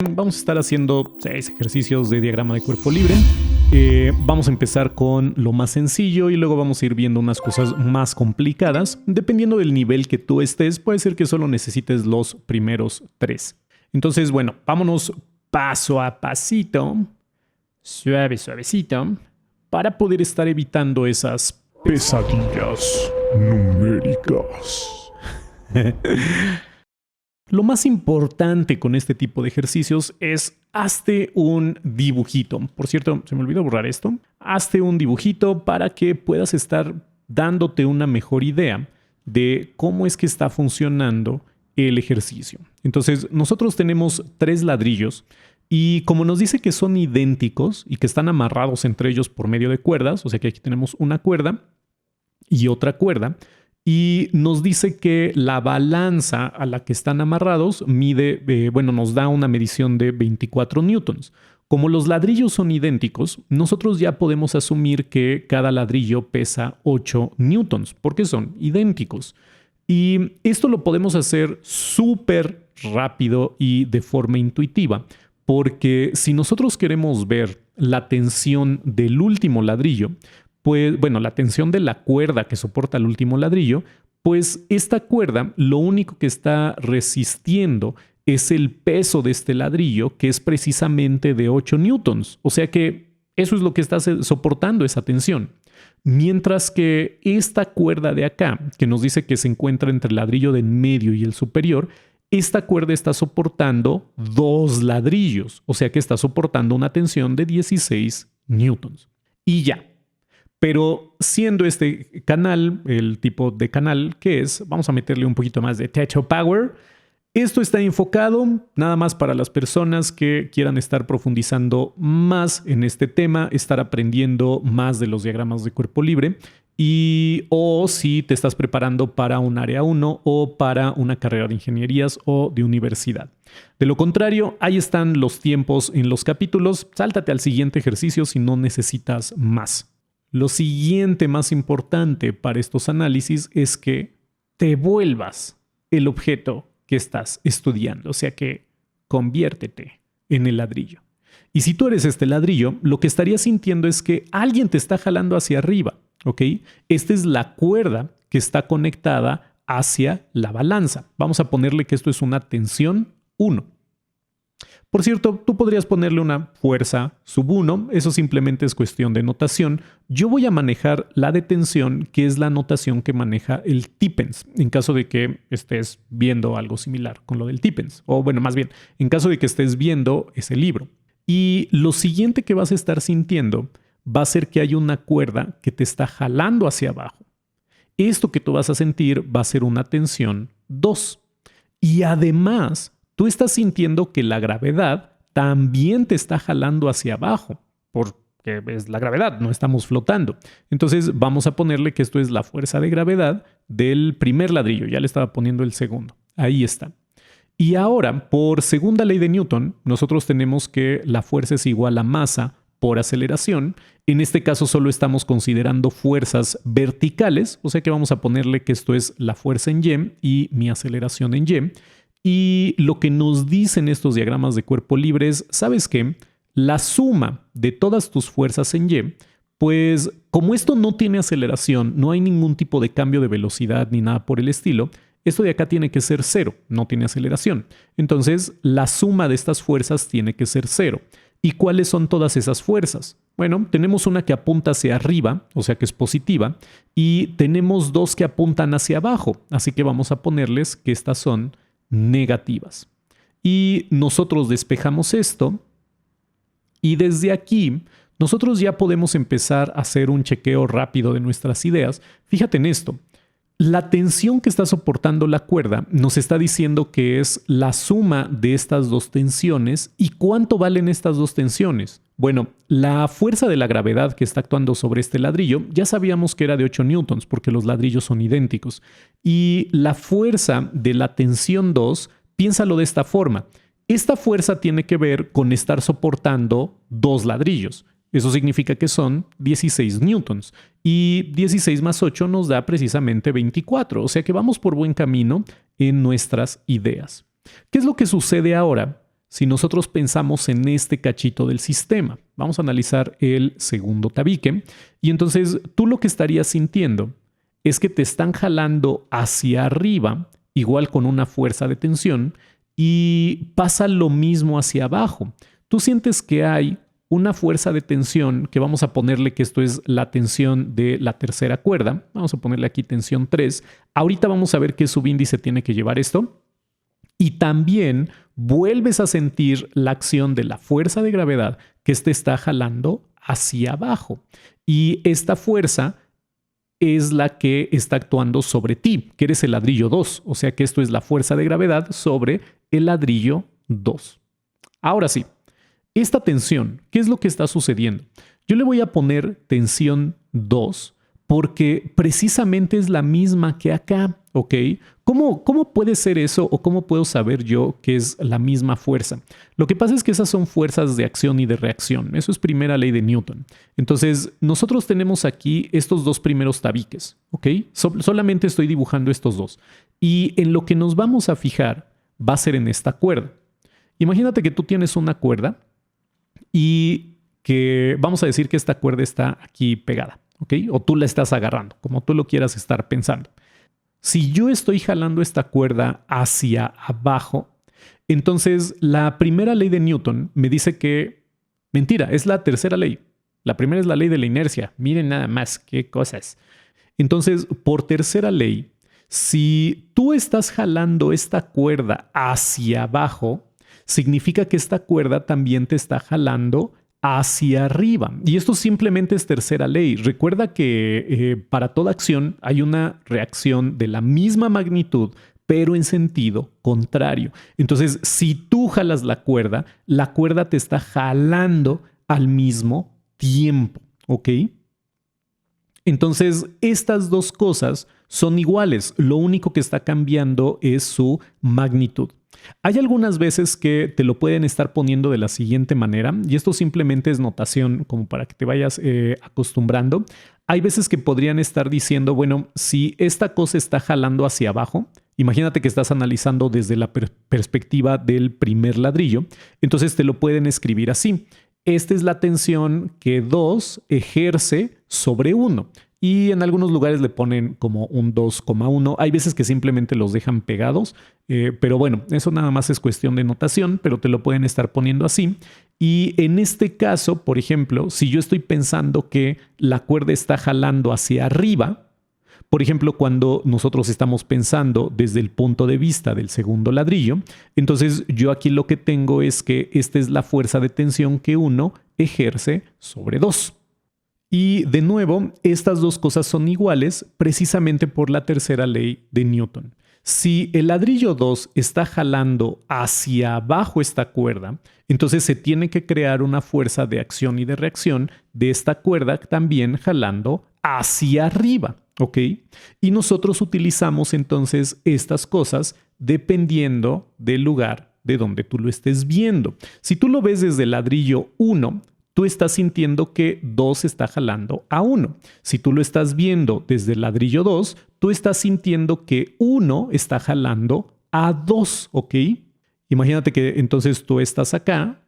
Vamos a estar haciendo 6 ejercicios de diagrama de cuerpo libre. Vamos a empezar con lo más sencillo y luego vamos a ir viendo unas cosas más complicadas. Dependiendo del nivel que tú estés, puede ser que solo necesites los primeros 3. Entonces, bueno, vámonos paso a pasito, suavecito, para poder estar evitando esas pesadillas numéricas. Lo más importante con este tipo de ejercicios es hazte un dibujito. Por cierto, se me olvidó borrar esto. Hazte un dibujito para que puedas estar dándote una mejor idea de cómo es que está funcionando el ejercicio. Entonces, nosotros tenemos 3 ladrillos y como nos dice que son idénticos y que están amarrados entre ellos por medio de cuerdas, o sea que aquí tenemos una cuerda y otra cuerda, y nos dice que la balanza a la que están amarrados nos da una medición de 24 newtons. Como los ladrillos son idénticos, nosotros ya podemos asumir que cada ladrillo pesa 8 newtons, porque son idénticos. Y esto lo podemos hacer súper rápido y de forma intuitiva, porque si nosotros queremos ver la tensión del último ladrillo, pues, bueno, la tensión de la cuerda que soporta el último ladrillo, pues esta cuerda lo único que está resistiendo es el peso de este ladrillo, que es precisamente de 8 newtons. O sea que eso es lo que está soportando esa tensión. Mientras que esta cuerda de acá, que nos dice que se encuentra entre el ladrillo de en medio y el superior, esta cuerda está soportando 2 ladrillos. O sea que está soportando una tensión de 16 newtons. Y ya. Pero siendo este canal, el tipo de canal que es, vamos a meterle un poquito más de techo power. Esto está enfocado nada más para las personas que quieran estar profundizando más en este tema, estar aprendiendo más de los diagramas de cuerpo libre o si te estás preparando para un área 1 o para una carrera de ingenierías o de universidad. De lo contrario, ahí están los tiempos en los capítulos. Sáltate al siguiente ejercicio si no necesitas más. Lo siguiente más importante para estos análisis es que te vuelvas el objeto que estás estudiando, o sea que conviértete en el ladrillo. Y si tú eres este ladrillo, lo que estarías sintiendo es que alguien te está jalando hacia arriba, ¿ok? Esta es la cuerda que está conectada hacia la balanza. Vamos a ponerle que esto es una tensión 1. Por cierto, tú podrías ponerle una fuerza sub 1, eso simplemente es cuestión de notación. Yo voy a manejar la de tensión, que es la notación que maneja el Tippens, en caso de que estés viendo algo similar con lo del Tippens. O bueno, más bien, en caso de que estés viendo ese libro. Y lo siguiente que vas a estar sintiendo va a ser que hay una cuerda que te está jalando hacia abajo. Esto que tú vas a sentir va a ser una tensión 2. Y además, tú estás sintiendo que la gravedad también te está jalando hacia abajo, porque es la gravedad, no estamos flotando. Entonces vamos a ponerle que esto es la fuerza de gravedad del primer ladrillo. Ya le estaba poniendo el segundo. Ahí está. Y ahora, por segunda ley de Newton, nosotros tenemos que la fuerza es igual a masa por aceleración. En este caso solo estamos considerando fuerzas verticales, o sea que vamos a ponerle que esto es la fuerza en Y y mi aceleración en Y. Y lo que nos dicen estos diagramas de cuerpo libre es, ¿sabes qué? La suma de todas tus fuerzas en Y, pues como esto no tiene aceleración, no hay ningún tipo de cambio de velocidad ni nada por el estilo, esto de acá tiene que ser 0, no tiene aceleración. Entonces, la suma de estas fuerzas tiene que ser 0. ¿Y cuáles son todas esas fuerzas? Bueno, tenemos una que apunta hacia arriba, o sea que es positiva, y tenemos 2 que apuntan hacia abajo, así que vamos a ponerles que estas son negativas. Y nosotros despejamos esto y desde aquí nosotros ya podemos empezar a hacer un chequeo rápido de nuestras ideas. Fíjate en esto. La tensión que está soportando la cuerda nos está diciendo que es la suma de estas 2 tensiones. ¿Y cuánto valen estas 2 tensiones? Bueno, la fuerza de la gravedad que está actuando sobre este ladrillo ya sabíamos que era de 8 newtons porque los ladrillos son idénticos. Y la fuerza de la tensión 2, piénsalo de esta forma. Esta fuerza tiene que ver con estar soportando 2 ladrillos. Eso significa que son 16 newtons. Y 16 más 8 nos da precisamente 24. O sea que vamos por buen camino en nuestras ideas. ¿Qué es lo que sucede ahora si nosotros pensamos en este cachito del sistema? Vamos a analizar el segundo tabique. Y entonces tú lo que estarías sintiendo es que te están jalando hacia arriba, igual con una fuerza de tensión, y pasa lo mismo hacia abajo. Tú sientes que hay una fuerza de tensión, que vamos a ponerle que esto es la tensión de la tercera cuerda. Vamos a ponerle aquí tensión 3. Ahorita vamos a ver qué subíndice tiene que llevar esto. Y también vuelves a sentir la acción de la fuerza de gravedad que te está jalando hacia abajo. Y esta fuerza es la que está actuando sobre ti, que eres el ladrillo 2. O sea que esto es la fuerza de gravedad sobre el ladrillo 2. Ahora sí, esta tensión, ¿qué es lo que está sucediendo? Yo le voy a poner tensión 2 porque precisamente es la misma que acá, ¿ok? ¿Cómo puede ser eso o cómo puedo saber yo que es la misma fuerza? Lo que pasa es que esas son fuerzas de acción y de reacción. Eso es primera ley de Newton. Entonces, nosotros tenemos aquí estos dos primeros tabiques, ¿ok? Solamente estoy dibujando estos dos. Y en lo que nos vamos a fijar va a ser en esta cuerda. Imagínate que tú tienes una cuerda y que vamos a decir que esta cuerda está aquí pegada, ¿ok? O tú la estás agarrando, como tú lo quieras estar pensando. Si yo estoy jalando esta cuerda hacia abajo, entonces la primera ley de Newton me dice que, mentira, es la tercera ley. La primera es la ley de la inercia. Miren nada más, qué cosas. Entonces, por tercera ley, si tú estás jalando esta cuerda hacia abajo, significa que esta cuerda también te está jalando hacia arriba. Y esto simplemente es tercera ley. Recuerda que para toda acción hay una reacción de la misma magnitud, pero en sentido contrario. Entonces, si tú jalas la cuerda te está jalando al mismo tiempo, ¿ok? Entonces, estas dos cosas son iguales. Lo único que está cambiando es su magnitud. Hay algunas veces que te lo pueden estar poniendo de la siguiente manera, y esto simplemente es notación como para que te vayas acostumbrando. Hay veces que podrían estar diciendo, bueno, si esta cosa está jalando hacia abajo, imagínate que estás analizando desde la perspectiva del primer ladrillo, entonces te lo pueden escribir así. Esta es la tensión que 2 ejerce sobre 1. Y en algunos lugares le ponen como un 2,1. Hay veces que simplemente los dejan pegados, pero bueno, eso nada más es cuestión de notación, pero te lo pueden estar poniendo así. Y en este caso, por ejemplo, si yo estoy pensando que la cuerda está jalando hacia arriba, por ejemplo, cuando nosotros estamos pensando desde el punto de vista del segundo ladrillo, entonces yo aquí lo que tengo es que esta es la fuerza de tensión que 1 ejerce sobre 2. Y de nuevo, estas dos cosas son iguales precisamente por la tercera ley de Newton. Si el ladrillo 2 está jalando hacia abajo esta cuerda, entonces se tiene que crear una fuerza de acción y de reacción de esta cuerda también jalando hacia arriba, ¿ok? Y nosotros utilizamos entonces estas cosas dependiendo del lugar de donde tú lo estés viendo. Si tú lo ves desde el ladrillo 1, tú estás sintiendo que 2 está jalando a 1. Si tú lo estás viendo desde el ladrillo 2, tú estás sintiendo que 1 está jalando a 2, ¿ok? Imagínate que entonces tú estás acá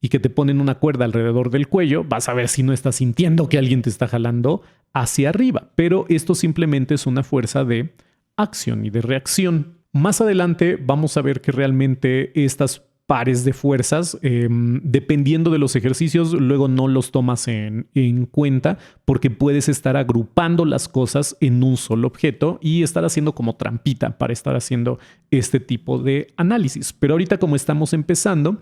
y que te ponen una cuerda alrededor del cuello, vas a ver si no estás sintiendo que alguien te está jalando hacia arriba. Pero esto simplemente es una fuerza de acción y de reacción. Más adelante vamos a ver que realmente estas pares de fuerzas, dependiendo de los ejercicios, luego no los tomas en cuenta porque puedes estar agrupando las cosas en un solo objeto y estar haciendo como trampita para estar haciendo este tipo de análisis. Pero ahorita como estamos empezando,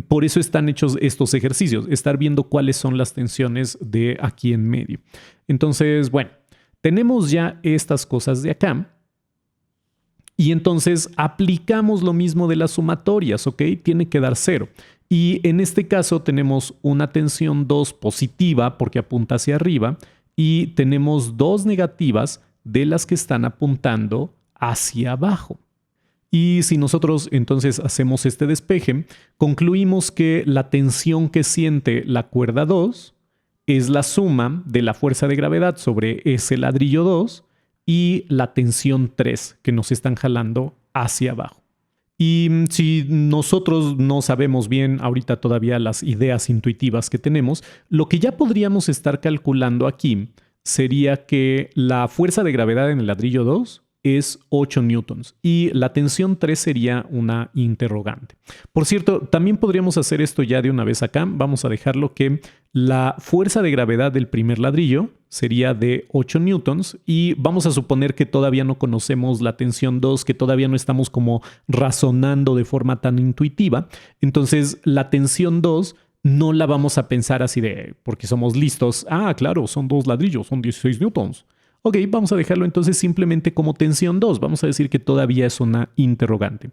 por eso están hechos estos ejercicios, estar viendo cuáles son las tensiones de aquí en medio. Entonces, bueno, tenemos ya estas cosas de acá. Y entonces aplicamos lo mismo de las sumatorias, ¿ok? Tiene que dar 0. Y en este caso tenemos una tensión 2 positiva porque apunta hacia arriba y tenemos 2 negativas de las que están apuntando hacia abajo. Y si nosotros entonces hacemos este despeje, concluimos que la tensión que siente la cuerda 2 es la suma de la fuerza de gravedad sobre ese ladrillo 2 y la tensión 3 que nos están jalando hacia abajo. Y si nosotros no sabemos bien ahorita todavía las ideas intuitivas que tenemos, lo que ya podríamos estar calculando aquí sería que la fuerza de gravedad en el ladrillo 2 es 8 newtons y la tensión 3 sería una interrogante. Por cierto, también podríamos hacer esto ya de una vez acá. Vamos a dejarlo que la fuerza de gravedad del primer ladrillo sería de 8 newtons y vamos a suponer que todavía no conocemos la tensión 2, que todavía no estamos como razonando de forma tan intuitiva. Entonces, la tensión 2 no la vamos a pensar así de porque somos listos. Ah, claro, son 2 ladrillos, son 16 newtons. Ok, vamos a dejarlo entonces simplemente como tensión 2. Vamos a decir que todavía es una interrogante.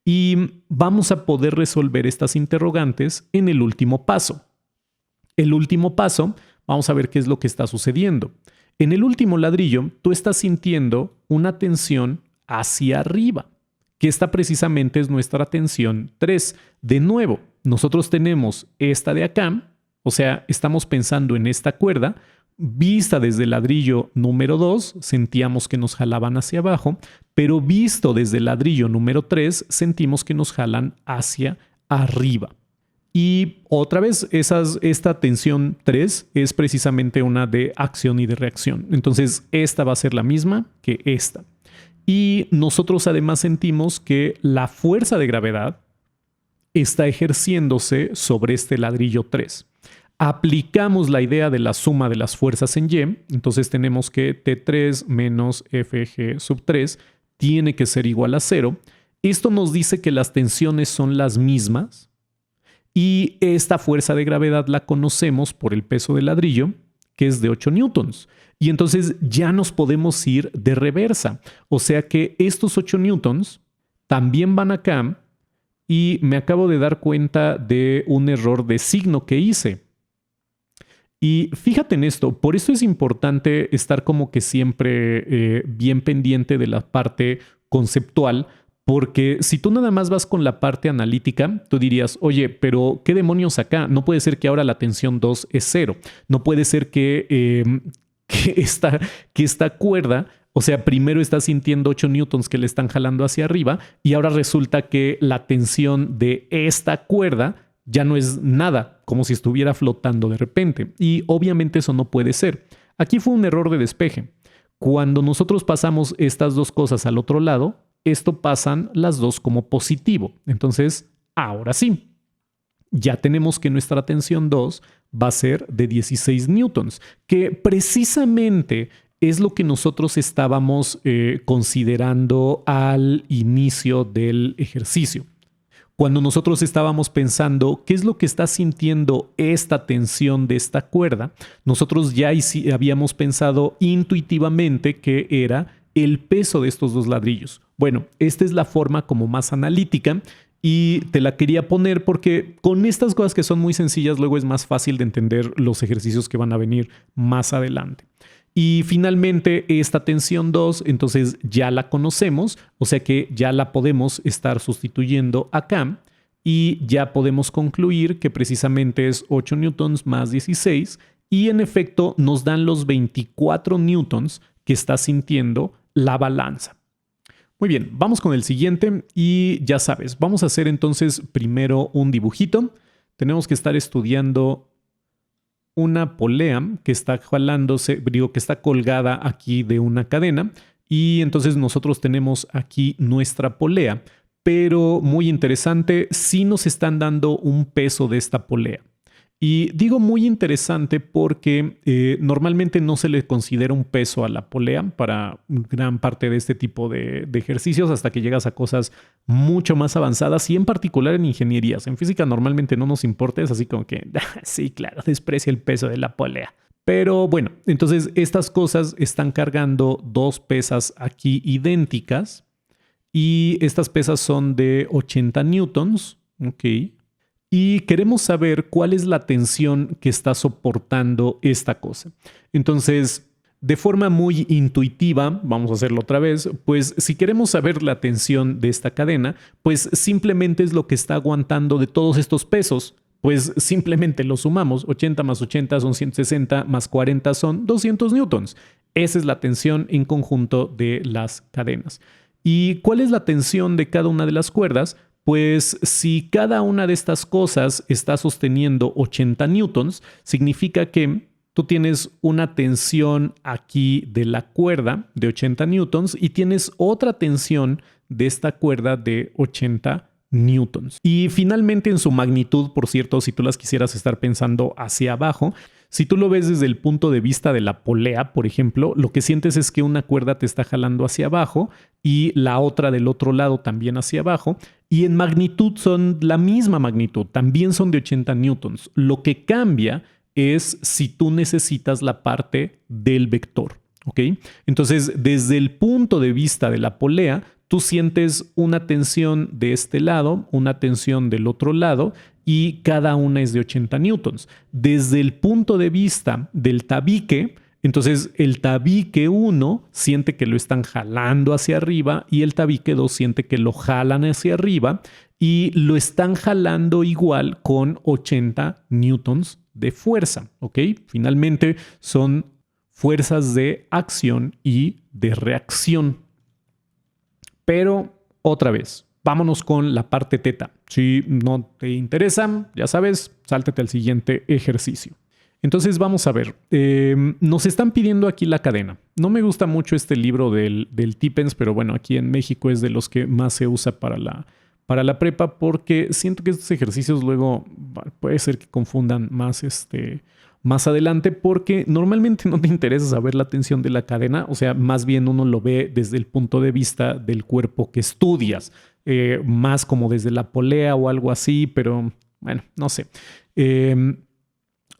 Y vamos a poder resolver estas interrogantes en el último paso. El último paso, vamos a ver qué es lo que está sucediendo. En el último ladrillo, tú estás sintiendo una tensión hacia arriba, que esta precisamente es nuestra tensión 3. De nuevo, nosotros tenemos esta de acá, o sea, estamos pensando en esta cuerda. Vista desde el ladrillo número 2, sentíamos que nos jalaban hacia abajo, pero visto desde el ladrillo número 3, sentimos que nos jalan hacia arriba. Y otra vez, esta tensión 3 es precisamente una de acción y de reacción. Entonces, esta va a ser la misma que esta. Y nosotros además sentimos que la fuerza de gravedad está ejerciéndose sobre este ladrillo 3. Aplicamos la idea de la suma de las fuerzas en Y, entonces tenemos que T3 menos FG sub 3 tiene que ser igual a 0. Esto nos dice que las tensiones son las mismas y esta fuerza de gravedad la conocemos por el peso del ladrillo, que es de 8 newtons. Y entonces ya nos podemos ir de reversa. O sea que estos 8 newtons también van acá y me acabo de dar cuenta de un error de signo que hice. Y fíjate en esto, por eso es importante estar como que siempre bien pendiente de la parte conceptual, porque si tú nada más vas con la parte analítica, tú dirías, oye, pero ¿qué demonios acá? No puede ser que ahora la tensión 2 es 0. No puede ser que esta cuerda, o sea, primero está sintiendo 8 newtons que le están jalando hacia arriba y ahora resulta que la tensión de esta cuerda ya no es nada, como si estuviera flotando de repente. Y obviamente eso no puede ser. Aquí fue un error de despeje. Cuando nosotros pasamos estas dos cosas al otro lado, esto pasan las dos como positivo. Entonces, ahora sí, ya tenemos que nuestra tensión 2 va a ser de 16 newtons, que precisamente es lo que nosotros estábamos considerando al inicio del ejercicio. Cuando nosotros estábamos pensando qué es lo que está sintiendo esta tensión de esta cuerda, nosotros ya habíamos pensado intuitivamente que era el peso de estos dos ladrillos. Bueno, esta es la forma como más analítica y te la quería poner porque con estas cosas que son muy sencillas luego es más fácil de entender los ejercicios que van a venir más adelante. Y finalmente esta tensión 2, entonces ya la conocemos, o sea que ya la podemos estar sustituyendo acá y ya podemos concluir que precisamente es 8 newtons más 16 y en efecto nos dan los 24 newtons que está sintiendo la balanza. Muy bien, vamos con el siguiente y ya sabes, vamos a hacer entonces primero un dibujito. Tenemos que estar estudiando una polea que está jalándose, digo que está colgada aquí de una cadena y entonces nosotros tenemos aquí nuestra polea, pero muy interesante, sí nos están dando un peso de esta polea. Y digo muy interesante porque normalmente no se le considera un peso a la polea para gran parte de este tipo de ejercicios hasta que llegas a cosas mucho más avanzadas y en particular en ingenierías. En física normalmente no nos importa, es así como que, sí, claro, desprecia el peso de la polea. Pero bueno, entonces estas cosas están cargando dos pesas aquí idénticas y estas pesas son de 80 newtons, ok. Y queremos saber cuál es la tensión que está soportando esta cosa. Entonces, de forma muy intuitiva, vamos a hacerlo otra vez, pues si queremos saber la tensión de esta cadena, pues simplemente es lo que está aguantando de todos estos pesos. Pues simplemente lo sumamos, 80 más 80 son 160, más 40 son 200 newtons. Esa es la tensión en conjunto de las cadenas. ¿Y cuál es la tensión de cada una de las cuerdas? Pues si cada una de estas cosas está sosteniendo 80 newtons, significa que tú tienes una tensión aquí de la cuerda de 80 newtons y tienes otra tensión de esta cuerda de 80 newtons. Y finalmente en su magnitud, por cierto, si tú las quisieras estar pensando hacia abajo, si tú lo ves desde el punto de vista de la polea, por ejemplo, lo que sientes es que una cuerda te está jalando hacia abajo y la otra del otro lado también hacia abajo. Y en magnitud son la misma magnitud, también son de 80 newtons. Lo que cambia es si tú necesitas la parte del vector, ¿ok? Entonces, desde el punto de vista de la polea, tú sientes una tensión de este lado, una tensión del otro lado, y cada una es de 80 newtons. Desde el punto de vista del tabique, entonces el tabique 1 siente que lo están jalando hacia arriba y el tabique 2 siente que lo jalan hacia arriba y lo están jalando igual con 80 newtons de fuerza, ¿ok? Finalmente son fuerzas de acción y de reacción. Pero otra vez, vámonos con la parte teta. Si no te interesa, ya sabes, sáltate al siguiente ejercicio. Entonces vamos a ver, nos están pidiendo aquí la cadena. No me gusta mucho este libro del Tippens, pero bueno, aquí en México es de los que más se usa para la prepa porque siento que estos ejercicios luego puede ser que confundan más adelante porque normalmente no te interesa saber la tensión de la cadena, o sea, más bien uno lo ve desde el punto de vista del cuerpo que estudias, más como desde la polea o algo así, pero bueno, no sé.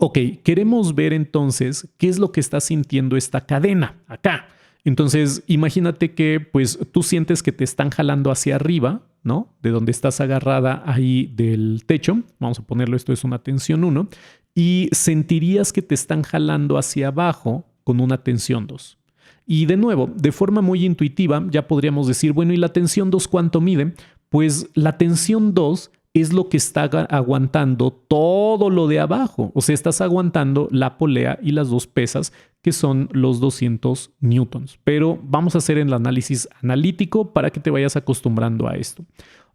Ok, queremos ver entonces qué es lo que está sintiendo esta cadena acá. Entonces, imagínate que pues tú sientes que te están jalando hacia arriba, ¿no? De donde estás agarrada ahí del techo. Vamos a ponerlo, esto es una tensión 1. Y sentirías que te están jalando hacia abajo con una tensión 2. Y de nuevo, de forma muy intuitiva, ya podríamos decir, bueno, ¿y la tensión 2 cuánto mide? Pues la tensión 2 es lo que está aguantando todo lo de abajo. O sea, estás aguantando la polea y las dos pesas, que son los 200 newtons. Pero vamos a hacer el análisis analítico para que te vayas acostumbrando a esto.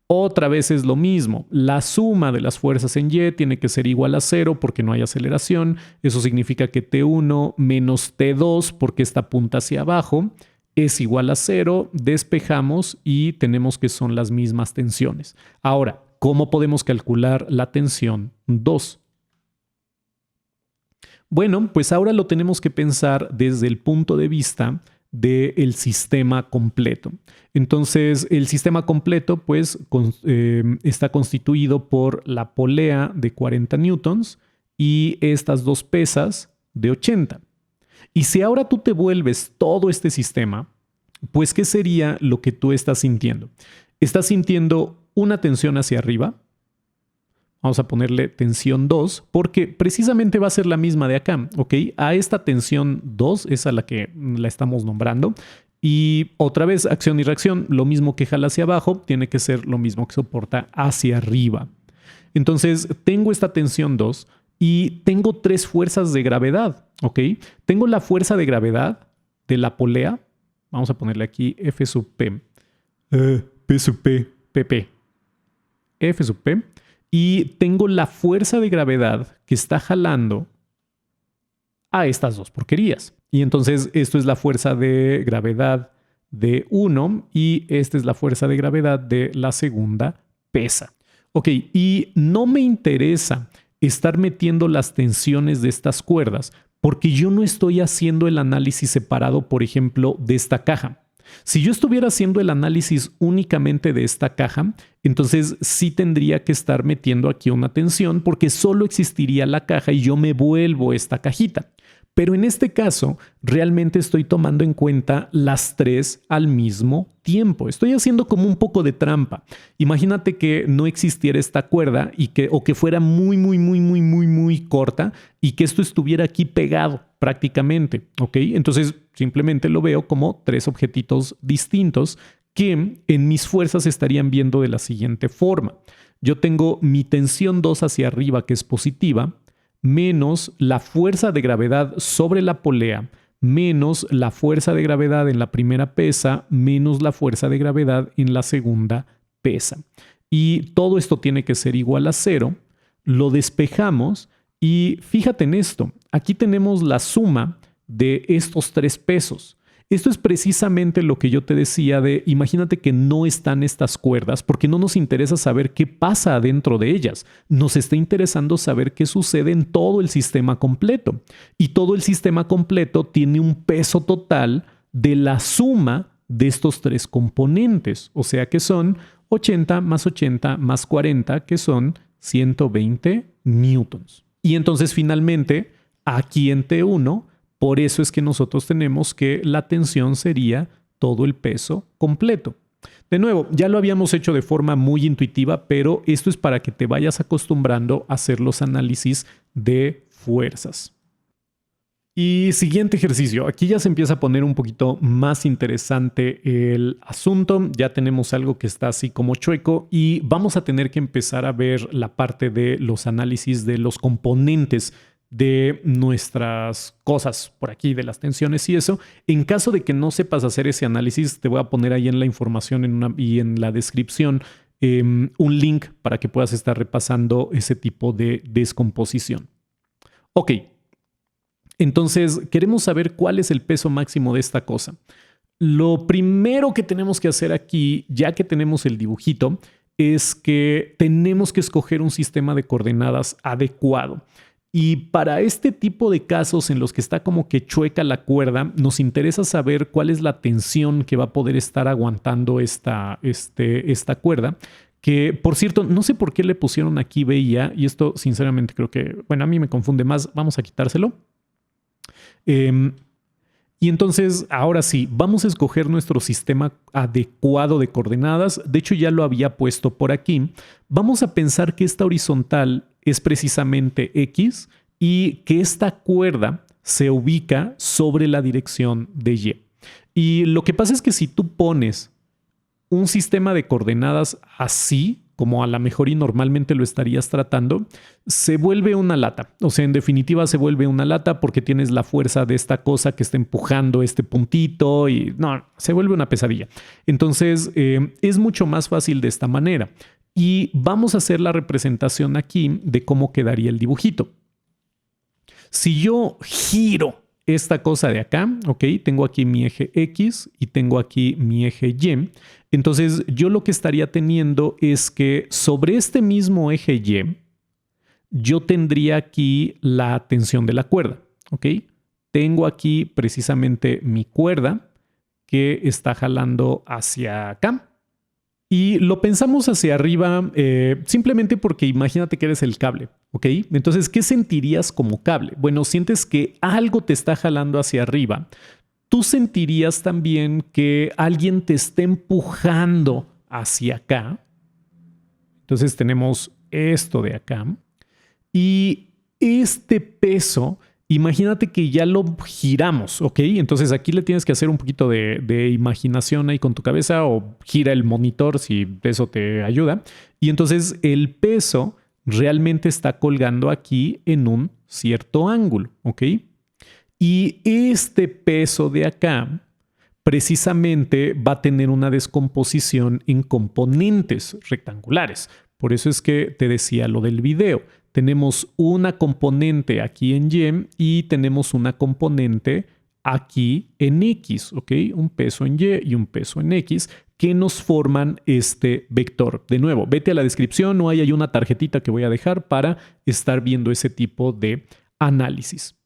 Otra vez es lo mismo. La suma de las fuerzas en Y tiene que ser igual a 0 porque no hay aceleración. Eso significa que T1 menos T2, porque esta apunta hacia abajo, es igual a 0. Despejamos y tenemos que son las mismas tensiones. Ahora, ¿cómo podemos calcular la tensión 2? Bueno, pues ahora lo tenemos que pensar desde el punto de vista del sistema completo. Entonces, el sistema completo pues está constituido por la polea de 40 newtons y estas dos pesas de 80. Y si ahora tú te vuelves todo este sistema, pues ¿qué sería lo que tú estás sintiendo? Estás sintiendo una tensión hacia arriba. Vamos a ponerle tensión 2 porque precisamente va a ser la misma de acá, ¿ok? A esta tensión 2 es a la que la estamos nombrando. Y otra vez, acción y reacción, lo mismo que jala hacia abajo, tiene que ser lo mismo que soporta hacia arriba. Entonces, tengo esta tensión 2 y tengo 3 fuerzas de gravedad, ¿ok? Tengo la fuerza de gravedad de la polea. Vamos a ponerle aquí F sub P. P sub P. PP. F sub P. Y tengo la fuerza de gravedad que está jalando a estas dos porquerías. Y entonces esto es la fuerza de gravedad de 1 y esta es la fuerza de gravedad de la segunda pesa. Ok, y no me interesa estar metiendo las tensiones de estas cuerdas porque yo no estoy haciendo el análisis separado, por ejemplo, de esta caja. Si yo estuviera haciendo el análisis únicamente de esta caja, entonces sí tendría que estar metiendo aquí una tensión porque solo existiría la caja y yo me vuelvo esta cajita. Pero en este caso, realmente estoy tomando en cuenta las 3 al mismo tiempo. Estoy haciendo como un poco de trampa. Imagínate que no existiera esta cuerda o que fuera muy corta y que esto estuviera aquí pegado prácticamente, ¿ok? Entonces simplemente lo veo como 3 objetitos distintos que en mis fuerzas estarían viendo de la siguiente forma. Yo tengo mi tensión 2 hacia arriba, que es positiva, menos la fuerza de gravedad sobre la polea, menos la fuerza de gravedad en la primera pesa menos la fuerza de gravedad en la segunda pesa. Y todo esto tiene que ser igual a 0. Lo despejamos y fíjate en esto. Aquí tenemos la suma de estos 3 pesos. Esto es precisamente lo que yo te decía de, imagínate que no están estas cuerdas porque no nos interesa saber qué pasa adentro de ellas. Nos está interesando saber qué sucede en todo el sistema completo. Y todo el sistema completo tiene un peso total de la suma de estos 3 componentes. O sea que son 80 más 40, que son 120 newtons. Y entonces finalmente, aquí en T1, por eso es que nosotros tenemos que la tensión sería todo el peso completo. De nuevo, ya lo habíamos hecho de forma muy intuitiva, pero esto es para que te vayas acostumbrando a hacer los análisis de fuerzas. Y siguiente ejercicio. Aquí ya se empieza a poner un poquito más interesante el asunto. Ya tenemos algo que está así como chueco y vamos a tener que empezar a ver la parte de los análisis de los componentes de nuestras cosas por aquí, de las tensiones y eso. En caso de que no sepas hacer ese análisis, te voy a poner ahí en la información y en la descripción un link para que puedas estar repasando ese tipo de descomposición. Ok, entonces queremos saber cuál es el peso máximo de esta cosa. Lo primero que tenemos que hacer aquí, ya que tenemos el dibujito, es que tenemos que escoger un sistema de coordenadas adecuado. Y para este tipo de casos en los que está como que chueca la cuerda, nos interesa saber cuál es la tensión que va a poder estar aguantando esta cuerda. Que, por cierto, no sé por qué le pusieron aquí B y A, y esto sinceramente creo que, bueno, a mí me confunde más. Vamos a quitárselo. Y entonces, ahora sí, vamos a escoger nuestro sistema adecuado de coordenadas. De hecho, ya lo había puesto por aquí. Vamos a pensar que esta horizontal es precisamente X y que esta cuerda se ubica sobre la dirección de Y. Y lo que pasa es que si tú pones un sistema de coordenadas así, como a lo mejor y normalmente lo estarías tratando, se vuelve una lata. O sea, en definitiva se vuelve una lata porque tienes la fuerza de esta cosa que está empujando este puntito y no, se vuelve una pesadilla. Entonces, es mucho más fácil de esta manera. Y vamos a hacer la representación aquí de cómo quedaría el dibujito. Si yo giro esta cosa de acá, ok, tengo aquí mi eje X y tengo aquí mi eje Y. Entonces yo lo que estaría teniendo es que sobre este mismo eje Y, yo tendría aquí la tensión de la cuerda, ok. Tengo aquí precisamente mi cuerda que está jalando hacia acá. Y lo pensamos hacia arriba simplemente porque imagínate que eres el cable, ¿ok? Entonces, ¿qué sentirías como cable? Bueno, sientes que algo te está jalando hacia arriba. Tú sentirías también que alguien te está empujando hacia acá. Entonces tenemos esto de acá. Y este peso, imagínate que ya lo giramos, ¿ok? Entonces aquí le tienes que hacer un poquito de imaginación ahí con tu cabeza o gira el monitor si eso te ayuda. Y entonces el peso realmente está colgando aquí en un cierto ángulo, ¿ok? Y este peso de acá precisamente va a tener una descomposición en componentes rectangulares. Por eso es que te decía lo del video. Tenemos una componente aquí en Y y tenemos una componente aquí en X, ¿ok? Un peso en Y y un peso en X que nos forman este vector. De nuevo, vete a la descripción o ahí hay una tarjetita que voy a dejar para estar viendo ese tipo de análisis.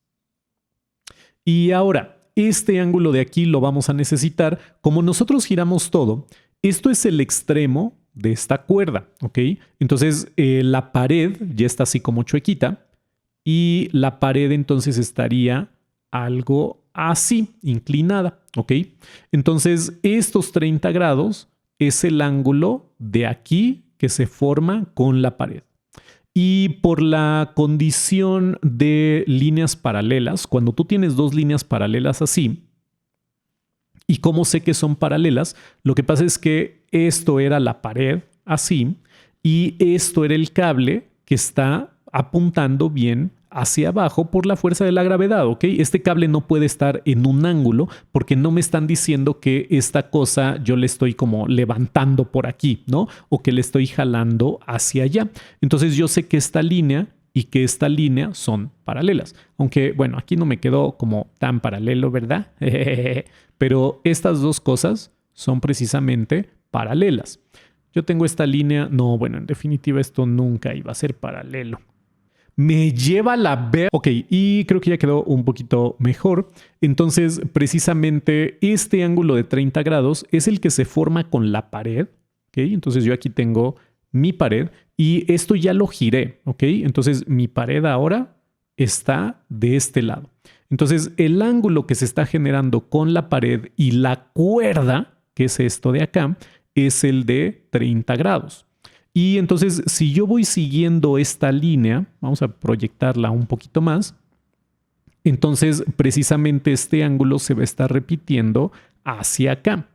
Y ahora, este ángulo de aquí lo vamos a necesitar. Como nosotros giramos todo, esto es el extremo de esta cuerda, ¿ok? Entonces la pared ya está así como chuequita y la pared entonces estaría algo así, inclinada, ¿ok? Entonces estos 30 grados es el ángulo de aquí que se forma con la pared. Y por la condición de líneas paralelas, cuando tú tienes dos líneas paralelas así, ¿y cómo sé que son paralelas? Lo que pasa es que esto era la pared así y esto era el cable que está apuntando bien hacia abajo por la fuerza de la gravedad, ¿ok? Este cable no puede estar en un ángulo porque no me están diciendo que esta cosa yo le estoy como levantando por aquí, ¿no? O que le estoy jalando hacia allá. Entonces yo sé que esta línea y que esta línea son paralelas. Aunque, bueno, aquí no me quedó como tan paralelo, ¿verdad? Pero estas dos cosas son precisamente paralelas. Yo tengo esta línea. No, bueno, en definitiva esto nunca iba a ser paralelo. Me lleva la ver. Ok, y creo que ya quedó un poquito mejor. Entonces, precisamente este ángulo de 30 grados es el que se forma con la pared. ¿Ok? Entonces yo aquí tengo mi pared y esto ya lo giré. ¿Ok? Entonces mi pared ahora está de este lado. Entonces el ángulo que se está generando con la pared y la cuerda, que es esto de acá, es el de 30 grados. Y entonces, si yo voy siguiendo esta línea, vamos a proyectarla un poquito más, entonces precisamente este ángulo se va a estar repitiendo hacia acá.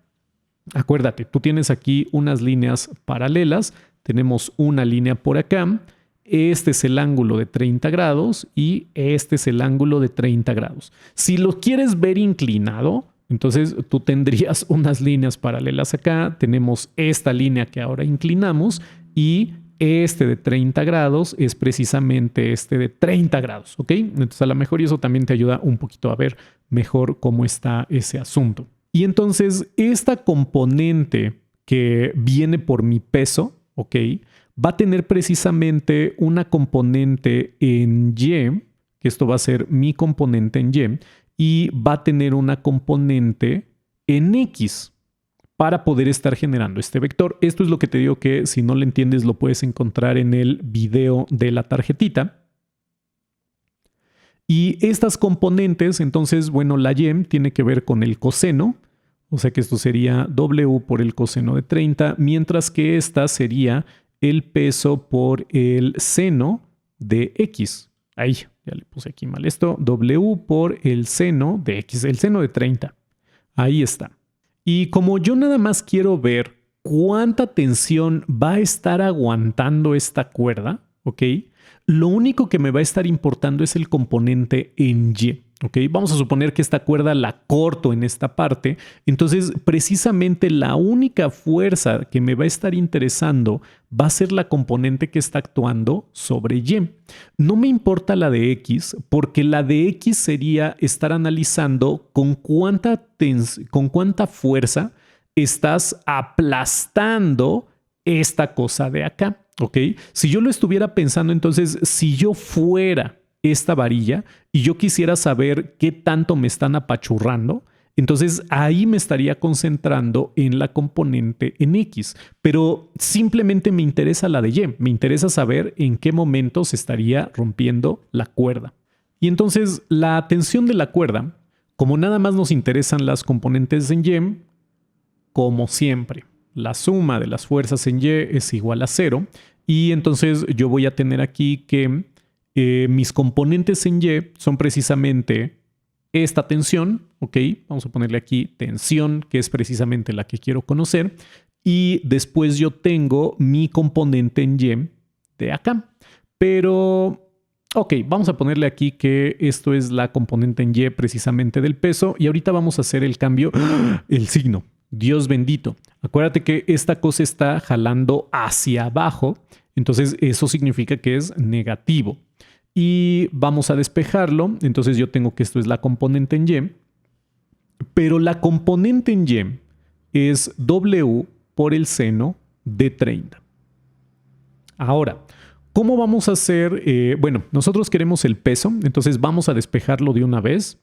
Acuérdate, tú tienes aquí unas líneas paralelas, tenemos una línea por acá, este es el ángulo de 30 grados y este es el ángulo de 30 grados. Si lo quieres ver inclinado, entonces tú tendrías unas líneas paralelas acá, tenemos esta línea que ahora inclinamos y este de 30 grados es precisamente este de 30 grados, ¿ok? Entonces a lo mejor y eso también te ayuda un poquito a ver mejor cómo está ese asunto. Y entonces esta componente que viene por mi peso, ¿ok? Va a tener precisamente una componente en Y, que esto va a ser mi componente en Y va a tener una componente en X para poder estar generando este vector. Esto es lo que te digo que si no lo entiendes lo puedes encontrar en el video de la tarjetita. Y estas componentes, entonces, bueno, la Y tiene que ver con el coseno, o sea que esto sería W por el coseno de 30, mientras que esta sería el peso por el seno de X. Ahí, ya le puse aquí mal esto. W por el seno de X, el seno de 30. Ahí está. Y como yo nada más quiero ver cuánta tensión va a estar aguantando esta cuerda, ¿ok? Lo único que me va a estar importando es el componente en Y, ¿ok? Vamos a suponer que esta cuerda la corto en esta parte. Entonces, precisamente la única fuerza que me va a estar interesando va a ser la componente que está actuando sobre Y. No me importa la de X, porque la de X sería estar analizando con cuánta fuerza estás aplastando esta cosa de acá. ¿Ok? Si yo lo estuviera pensando, entonces, si yo fuera esta varilla y yo quisiera saber qué tanto me están apachurrando, entonces ahí me estaría concentrando en la componente en X. Pero simplemente me interesa la de Y. Me interesa saber en qué momento se estaría rompiendo la cuerda. Y entonces la tensión de la cuerda, como nada más nos interesan las componentes en Y, como siempre, la suma de las fuerzas en Y es igual a 0 y entonces yo voy a tener aquí que mis componentes en Y son precisamente esta tensión, ¿ok? Vamos a ponerle aquí tensión, que es precisamente la que quiero conocer, y después yo tengo mi componente en Y de acá. Pero, ok, vamos a ponerle aquí que esto es la componente en Y precisamente del peso y ahorita vamos a hacer el cambio, el signo. Dios bendito. Acuérdate que esta cosa está jalando hacia abajo, entonces eso significa que es negativo. Y vamos a despejarlo, entonces yo tengo que esto es la componente en Y, pero la componente en Y es W por el seno de 30. Ahora, ¿cómo vamos a hacer? Bueno, nosotros queremos el peso, entonces vamos a despejarlo de una vez.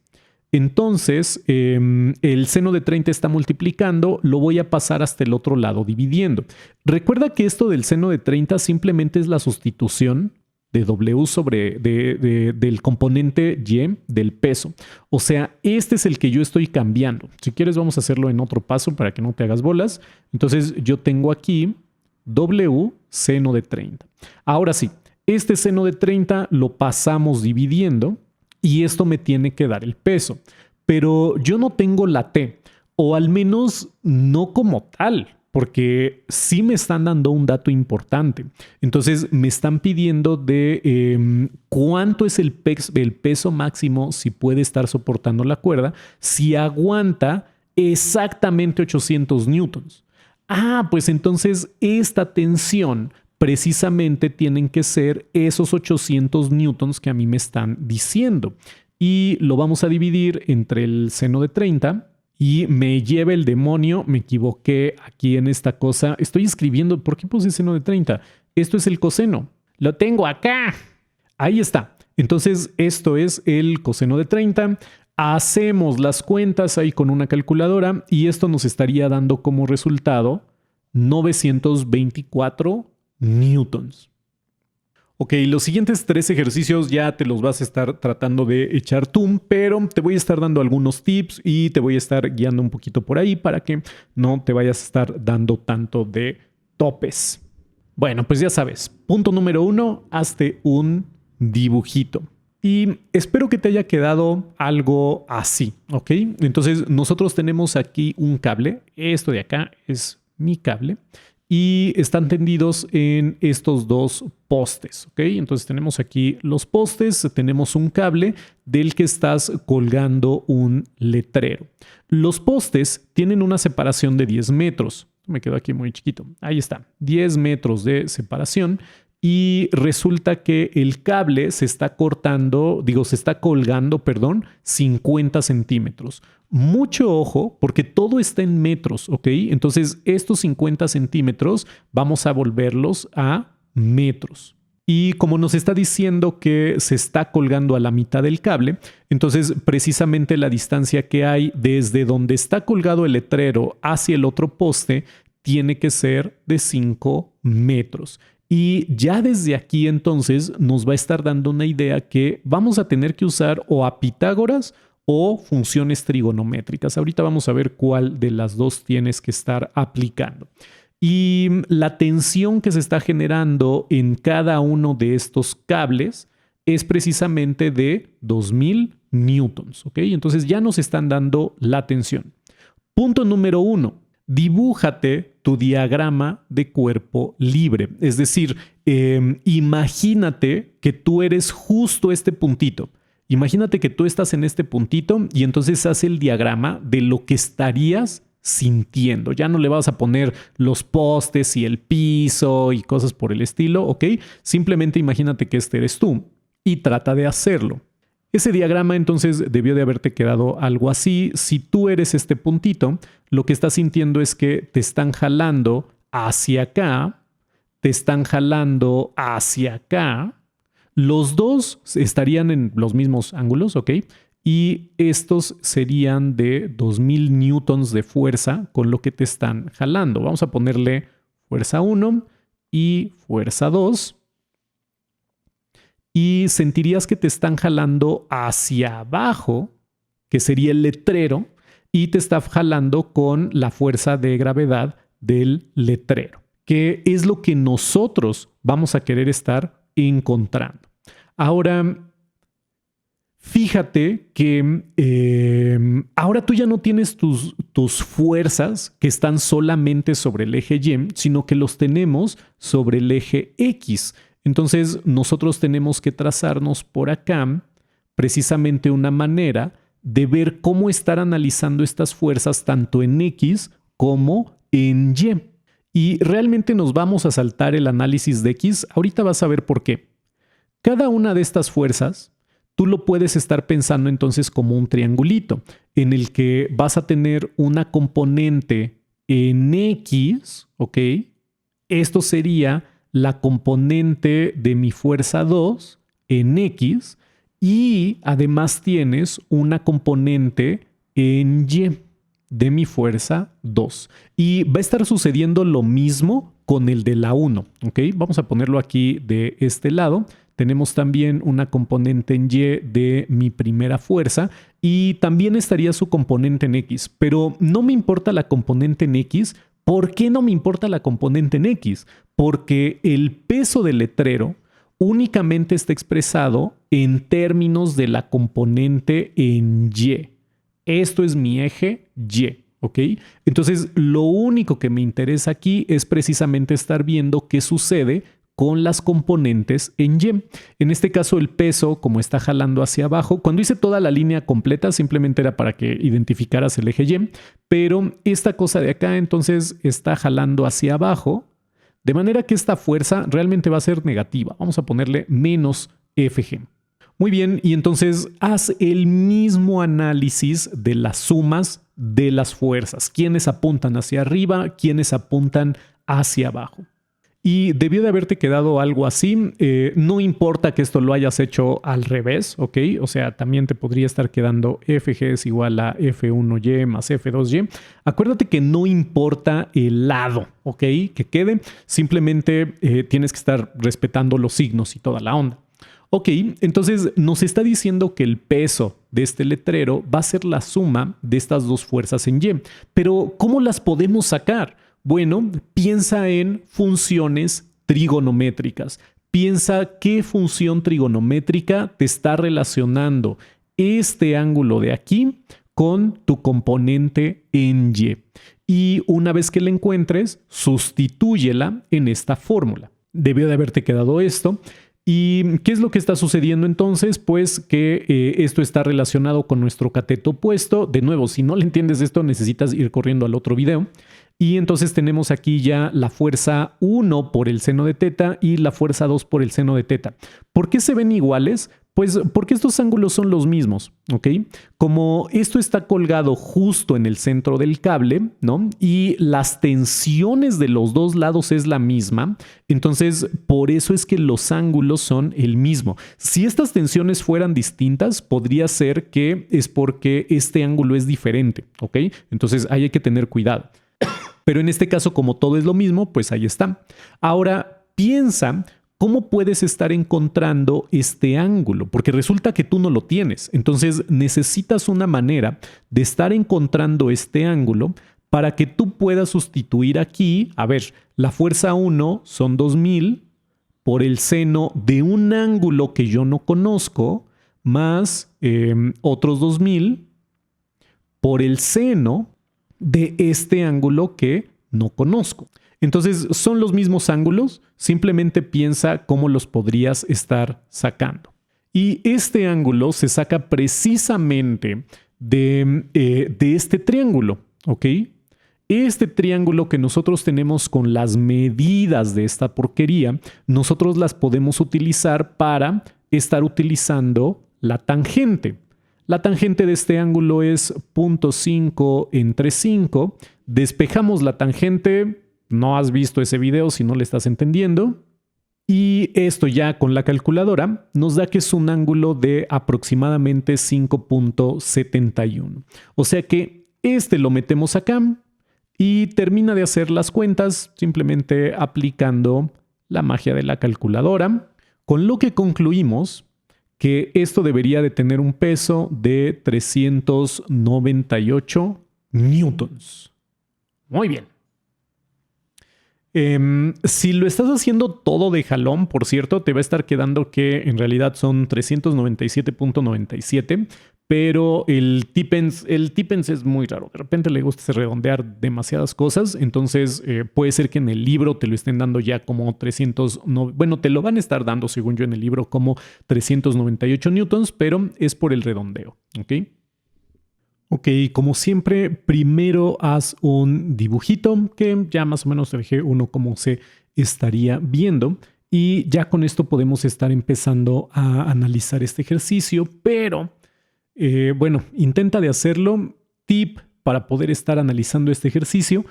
Entonces, el seno de 30 está multiplicando, lo voy a pasar hasta el otro lado dividiendo. Recuerda que esto del seno de 30 simplemente es la sustitución de W sobre del componente Y del peso. O sea, este es el que yo estoy cambiando. Si quieres vamos a hacerlo en otro paso para que no te hagas bolas. Entonces yo tengo aquí W seno de 30. Ahora sí, este seno de 30 lo pasamos dividiendo. Y esto me tiene que dar el peso. Pero yo no tengo la T, o al menos no como tal. porque sí me están dando un dato importante. Entonces me están pidiendo de cuánto es el peso máximo, si puede estar soportando la cuerda, si aguanta exactamente 800 newtons. Pues entonces esta tensión precisamente tienen que ser esos 800 newtons que a mí me están diciendo. Y lo vamos a dividir entre el seno de 30 y me lleva el demonio. Me equivoqué aquí en esta cosa. Estoy escribiendo, ¿por qué puse seno de 30? Esto es el coseno. Lo tengo acá. Ahí está. Entonces esto es el coseno de 30. Hacemos las cuentas ahí con una calculadora y esto nos estaría dando como resultado 924 newtons. Ok, los siguientes 3 ejercicios ya te los vas a estar tratando de echar tú, pero te voy a estar dando algunos tips y te voy a estar guiando un poquito por ahí para que no te vayas a estar dando tanto de topes. Bueno, pues ya sabes, punto número 1, hazte un dibujito. Y espero que te haya quedado algo así, ¿ok? Entonces nosotros tenemos aquí un cable, esto de acá es mi cable, y están tendidos en estos 2 postes, ¿ok? Entonces tenemos aquí los postes, tenemos un cable del que estás colgando un letrero. Los postes tienen una separación de 10 metros. Me quedo aquí muy chiquito. Ahí está, 10 metros de separación. Y resulta que el cable se está colgando, 50 centímetros. Mucho ojo, porque todo está en metros, ¿ok? Entonces, estos 50 centímetros vamos a volverlos a metros. Y como nos está diciendo que se está colgando a la mitad del cable, entonces precisamente la distancia que hay desde donde está colgado el letrero hacia el otro poste tiene que ser de 5 metros. Y ya desde aquí entonces nos va a estar dando una idea que vamos a tener que usar o a Pitágoras o funciones trigonométricas. Ahorita vamos a ver cuál de las dos tienes que estar aplicando. Y la tensión que se está generando en cada uno de estos cables es precisamente de 2000 newtons, ¿ok? Entonces ya nos están dando la tensión. Punto número 1. Dibújate tu diagrama de cuerpo libre. Es decir, imagínate que tú eres justo este puntito. Imagínate que tú estás en este puntito y entonces haz el diagrama de lo que estarías sintiendo. Ya no le vas a poner los postes y el piso y cosas por el estilo, ¿ok? Simplemente imagínate que este eres tú y trata de hacerlo. Ese diagrama entonces debió de haberte quedado algo así. Si tú eres este puntito, lo que estás sintiendo es que te están jalando hacia acá, te están jalando hacia acá. Los dos estarían en los mismos ángulos, ¿ok? Y estos serían de 2000 newtons de fuerza con lo que te están jalando. Vamos a ponerle fuerza 1 y fuerza 2. Y sentirías que te están jalando hacia abajo, que sería el letrero, y te está jalando con la fuerza de gravedad del letrero, que es lo que nosotros vamos a querer estar encontrando. Ahora, fíjate que ahora tú ya no tienes tus fuerzas que están solamente sobre el eje Y, sino que los tenemos sobre el eje X. Entonces nosotros tenemos que trazarnos por acá precisamente una manera de ver cómo estar analizando estas fuerzas tanto en X como en Y. Y realmente nos vamos a saltar el análisis de X. Ahorita vas a ver por qué. Cada una de estas fuerzas tú lo puedes estar pensando entonces como un triangulito en el que vas a tener una componente en X, ¿ok? Esto sería la componente de mi fuerza 2 en X y además tienes una componente en Y de mi fuerza 2. Y va a estar sucediendo lo mismo con el de la 1, ¿ok? Vamos a ponerlo aquí de este lado. Tenemos también una componente en Y de mi primera fuerza y también estaría su componente en X, pero no me importa la componente en X. ¿Por qué no me importa la componente en X? Porque el peso del letrero únicamente está expresado en términos de la componente en Y. Esto es mi eje Y, ¿ok? Entonces, lo único que me interesa aquí es precisamente estar viendo qué sucede con las componentes en Y. En este caso, el peso, como está jalando hacia abajo, cuando hice toda la línea completa, simplemente era para que identificaras el eje Y, pero esta cosa de acá, entonces, está jalando hacia abajo, de manera que esta fuerza realmente va a ser negativa. Vamos a ponerle menos FG. Muy bien, y entonces haz el mismo análisis de las sumas de las fuerzas. ¿Quiénes apuntan hacia arriba? ¿Quiénes apuntan hacia abajo? Y debió de haberte quedado algo así. No importa que esto lo hayas hecho al revés, ¿ok? O sea, también te podría estar quedando FG es igual a F1Y más F2Y. Acuérdate que no importa el lado, ¿ok? Que quede. Simplemente tienes que estar respetando los signos y toda la onda. Ok, entonces nos está diciendo que el peso de este letrero va a ser la suma de estas dos fuerzas en Y. Pero, ¿cómo las podemos sacar? Bueno, piensa en funciones trigonométricas. Piensa qué función trigonométrica te está relacionando este ángulo de aquí con tu componente en Y. Y una vez que la encuentres, sustitúyela en esta fórmula. Debió de haberte quedado esto. ¿Y qué es lo que está sucediendo entonces? Pues que esto está relacionado con nuestro cateto opuesto. De nuevo, si no le entiendes esto, necesitas ir corriendo al otro video. Y entonces tenemos aquí ya la fuerza 1 por el seno de teta y la fuerza 2 por el seno de teta. ¿Por qué se ven iguales? Pues porque estos ángulos son los mismos, ¿ok? Como esto está colgado justo en el centro del cable, ¿no? Y las tensiones de los dos lados es la misma, entonces por eso es que los ángulos son el mismo. Si estas tensiones fueran distintas, podría ser que es porque este ángulo es diferente, ¿ok? Entonces ahí hay que tener cuidado. Pero en este caso, como todo es lo mismo, pues ahí está. Ahora, piensa cómo puedes estar encontrando este ángulo, porque resulta que tú no lo tienes. Entonces, necesitas una manera de estar encontrando este ángulo para que tú puedas sustituir aquí, a ver, la fuerza 1 son 2000 por el seno de un ángulo que yo no conozco, más otros 2000 por el seno de este ángulo que no conozco. Entonces, son los mismos ángulos, simplemente piensa cómo los podrías estar sacando. Y este ángulo se saca precisamente de este triángulo, ¿ok? Este triángulo que nosotros tenemos con las medidas de esta porquería, nosotros las podemos utilizar para estar utilizando la tangente. La tangente de este ángulo es 0.5 entre 5. Despejamos la tangente. No has visto ese video si no le estás entendiendo. Y esto ya con la calculadora nos da que es un ángulo de aproximadamente 5.71. O sea que este lo metemos acá y termina de hacer las cuentas simplemente aplicando la magia de la calculadora. Con lo que concluimos que esto debería de tener un peso de 398 newtons. Muy bien. Si lo estás haciendo todo de jalón, por cierto, te va a estar quedando que en realidad son 397.97, pero el tipens es muy raro. De repente le gusta redondear demasiadas cosas, entonces puede ser que en el libro te lo estén dando ya como 300, bueno, te lo van a estar dando según yo en el libro como 398 newtons, pero es por el redondeo, ¿ok? Ok, como siempre, primero haz un dibujito que ya más o menos te dejé uno como se estaría viendo y ya con esto podemos estar empezando a analizar este ejercicio, pero bueno, intenta de hacerlo. Tip para poder estar analizando este ejercicio,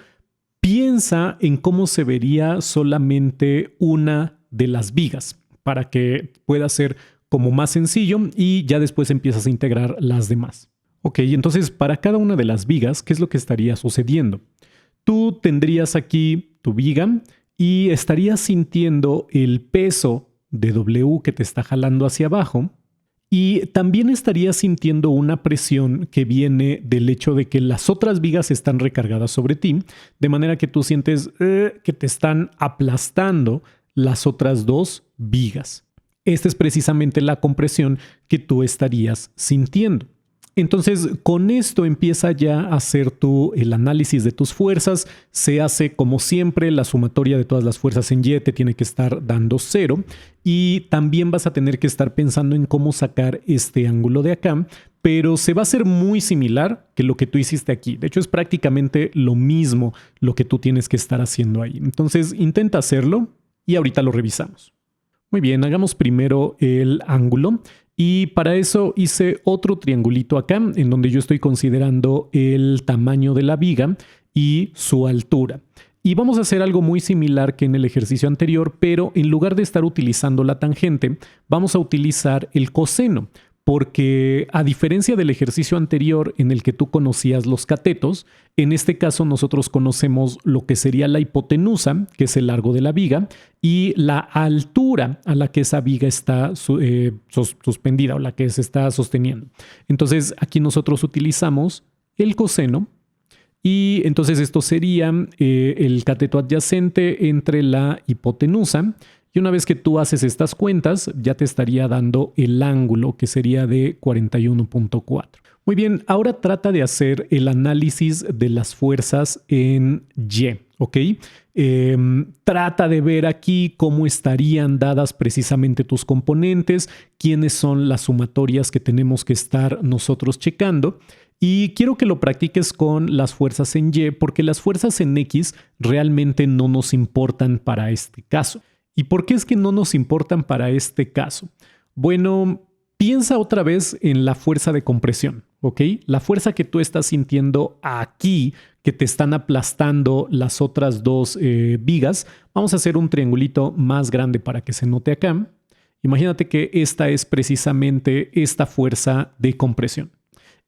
piensa en cómo se vería solamente una de las vigas para que pueda ser como más sencillo y ya después empiezas a integrar las demás. Ok, entonces para cada una de las vigas, ¿qué es lo que estaría sucediendo? Tú tendrías aquí tu viga y estarías sintiendo el peso de W que te está jalando hacia abajo y también estarías sintiendo una presión que viene del hecho de que las otras vigas están recargadas sobre ti, de manera que tú sientes que te están aplastando las otras dos vigas. Esta es precisamente la compresión que tú estarías sintiendo. Entonces, con esto empieza ya a hacer tú el análisis de tus fuerzas. Se hace como siempre, la sumatoria de todas las fuerzas en Y te tiene que estar dando 0. Y también vas a tener que estar pensando en cómo sacar este ángulo de acá, pero se va a hacer muy similar que lo que tú hiciste aquí. De hecho, es prácticamente lo mismo lo que tú tienes que estar haciendo ahí. Entonces, intenta hacerlo y ahorita lo revisamos. Muy bien, hagamos primero el ángulo. Y para eso hice otro triangulito acá, en donde yo estoy considerando el tamaño de la viga y su altura. Y vamos a hacer algo muy similar que en el ejercicio anterior, pero en lugar de estar utilizando la tangente, vamos a utilizar el coseno. Porque a diferencia del ejercicio anterior en el que tú conocías los catetos, en este caso nosotros conocemos lo que sería la hipotenusa, que es el largo de la viga, y la altura a la que esa viga está suspendida o la que se está sosteniendo. Entonces aquí nosotros utilizamos el coseno y entonces esto sería el cateto adyacente entre la hipotenusa. Y una vez que tú haces estas cuentas, ya te estaría dando el ángulo, que sería de 41.4. Muy bien, ahora trata de hacer el análisis de las fuerzas en Y, ¿ok? Trata de ver aquí cómo estarían dadas precisamente tus componentes, quiénes son las sumatorias que tenemos que estar nosotros checando. Y quiero que lo practiques con las fuerzas en Y, porque las fuerzas en X realmente no nos importan para este caso. ¿Y por qué es que no nos importan para este caso? Bueno, piensa otra vez en la fuerza de compresión, ¿ok? La fuerza que tú estás sintiendo aquí, que te están aplastando las otras dos vigas. Vamos a hacer un triangulito más grande para que se note acá. Imagínate que esta es precisamente esta fuerza de compresión.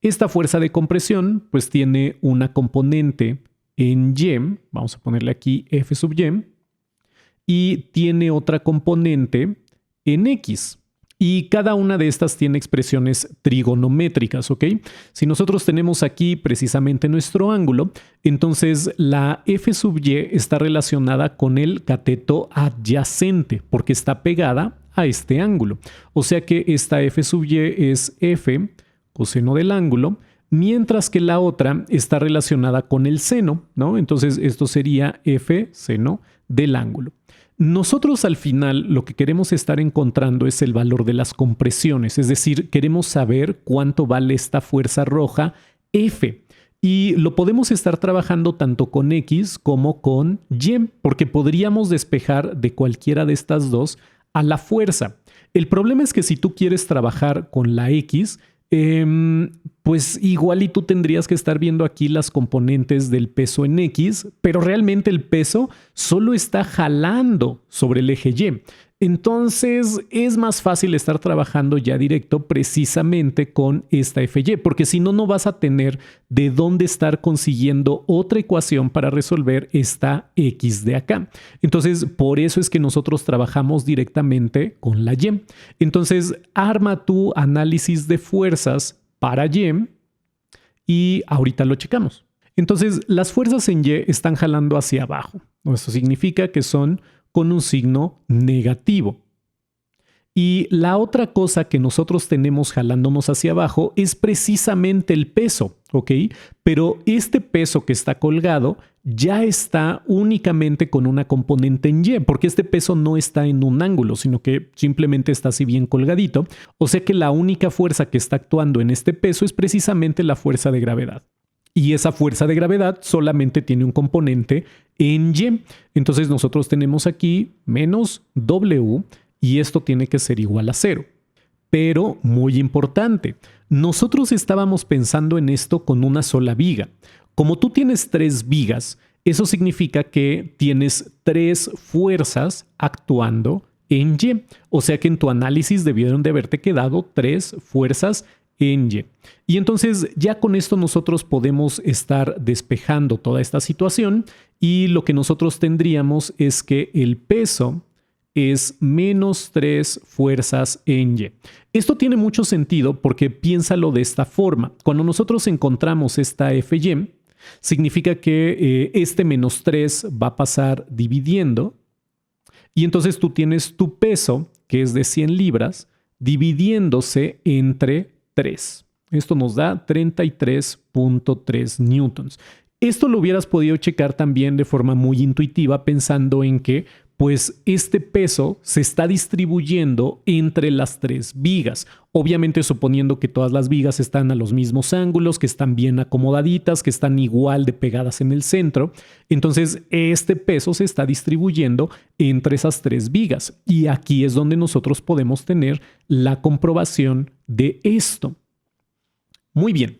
Esta fuerza de compresión pues tiene una componente en Y, vamos a ponerle aquí F sub Y, y tiene otra componente en X. Y cada una de estas tiene expresiones trigonométricas, ¿ok? Si nosotros tenemos aquí precisamente nuestro ángulo, entonces la F sub Y está relacionada con el cateto adyacente, porque está pegada a este ángulo. O sea que esta F sub Y es F coseno del ángulo, mientras que la otra está relacionada con el seno, ¿no? Entonces esto sería F seno del ángulo. Nosotros al final lo que queremos estar encontrando es el valor de las compresiones, es decir, queremos saber cuánto vale esta fuerza roja F. Y lo podemos estar trabajando tanto con X como con Y, porque podríamos despejar de cualquiera de estas dos a la fuerza. El problema es que si tú quieres trabajar con la X, pues igual y tú tendrías que estar viendo aquí las componentes del peso en X, pero realmente el peso solo está jalando sobre el eje Y. Entonces es más fácil estar trabajando ya directo precisamente con esta FY, porque si no, no vas a tener de dónde estar consiguiendo otra ecuación para resolver esta X de acá. Entonces, por eso es que nosotros trabajamos directamente con la Y. Entonces, arma tu análisis de fuerzas para Y y ahorita lo checamos. Entonces, las fuerzas en Y están jalando hacia abajo. Eso significa que son con un signo negativo. Y la otra cosa que nosotros tenemos jalándonos hacia abajo es precisamente el peso, ¿ok? Pero este peso que está colgado ya está únicamente con una componente en Y, porque este peso no está en un ángulo, sino que simplemente está así bien colgadito. O sea que la única fuerza que está actuando en este peso es precisamente la fuerza de gravedad. Y esa fuerza de gravedad solamente tiene un componente en Y. Entonces nosotros tenemos aquí menos W y esto tiene que ser igual a 0. Pero, muy importante, nosotros estábamos pensando en esto con una sola viga. Como tú tienes 3 vigas, eso significa que tienes 3 fuerzas actuando en Y. O sea que en tu análisis debieron de haberte quedado 3 fuerzas en Y. Y entonces ya con esto nosotros podemos estar despejando toda esta situación y lo que nosotros tendríamos es que el peso es menos 3 fuerzas en Y. Esto tiene mucho sentido porque piénsalo de esta forma. Cuando nosotros encontramos esta FY, significa que este menos 3 va a pasar dividiendo y entonces tú tienes tu peso, que es de 100 libras, dividiéndose entre 3. Esto nos da 33.3 newtons. Esto lo hubieras podido checar también de forma muy intuitiva pensando en que pues este peso se está distribuyendo entre las 3 vigas. Obviamente suponiendo que todas las vigas están a los mismos ángulos, que están bien acomodaditas, que están igual de pegadas en el centro. Entonces este peso se está distribuyendo entre esas 3 vigas. Y aquí es donde nosotros podemos tener la comprobación de esto. Muy bien.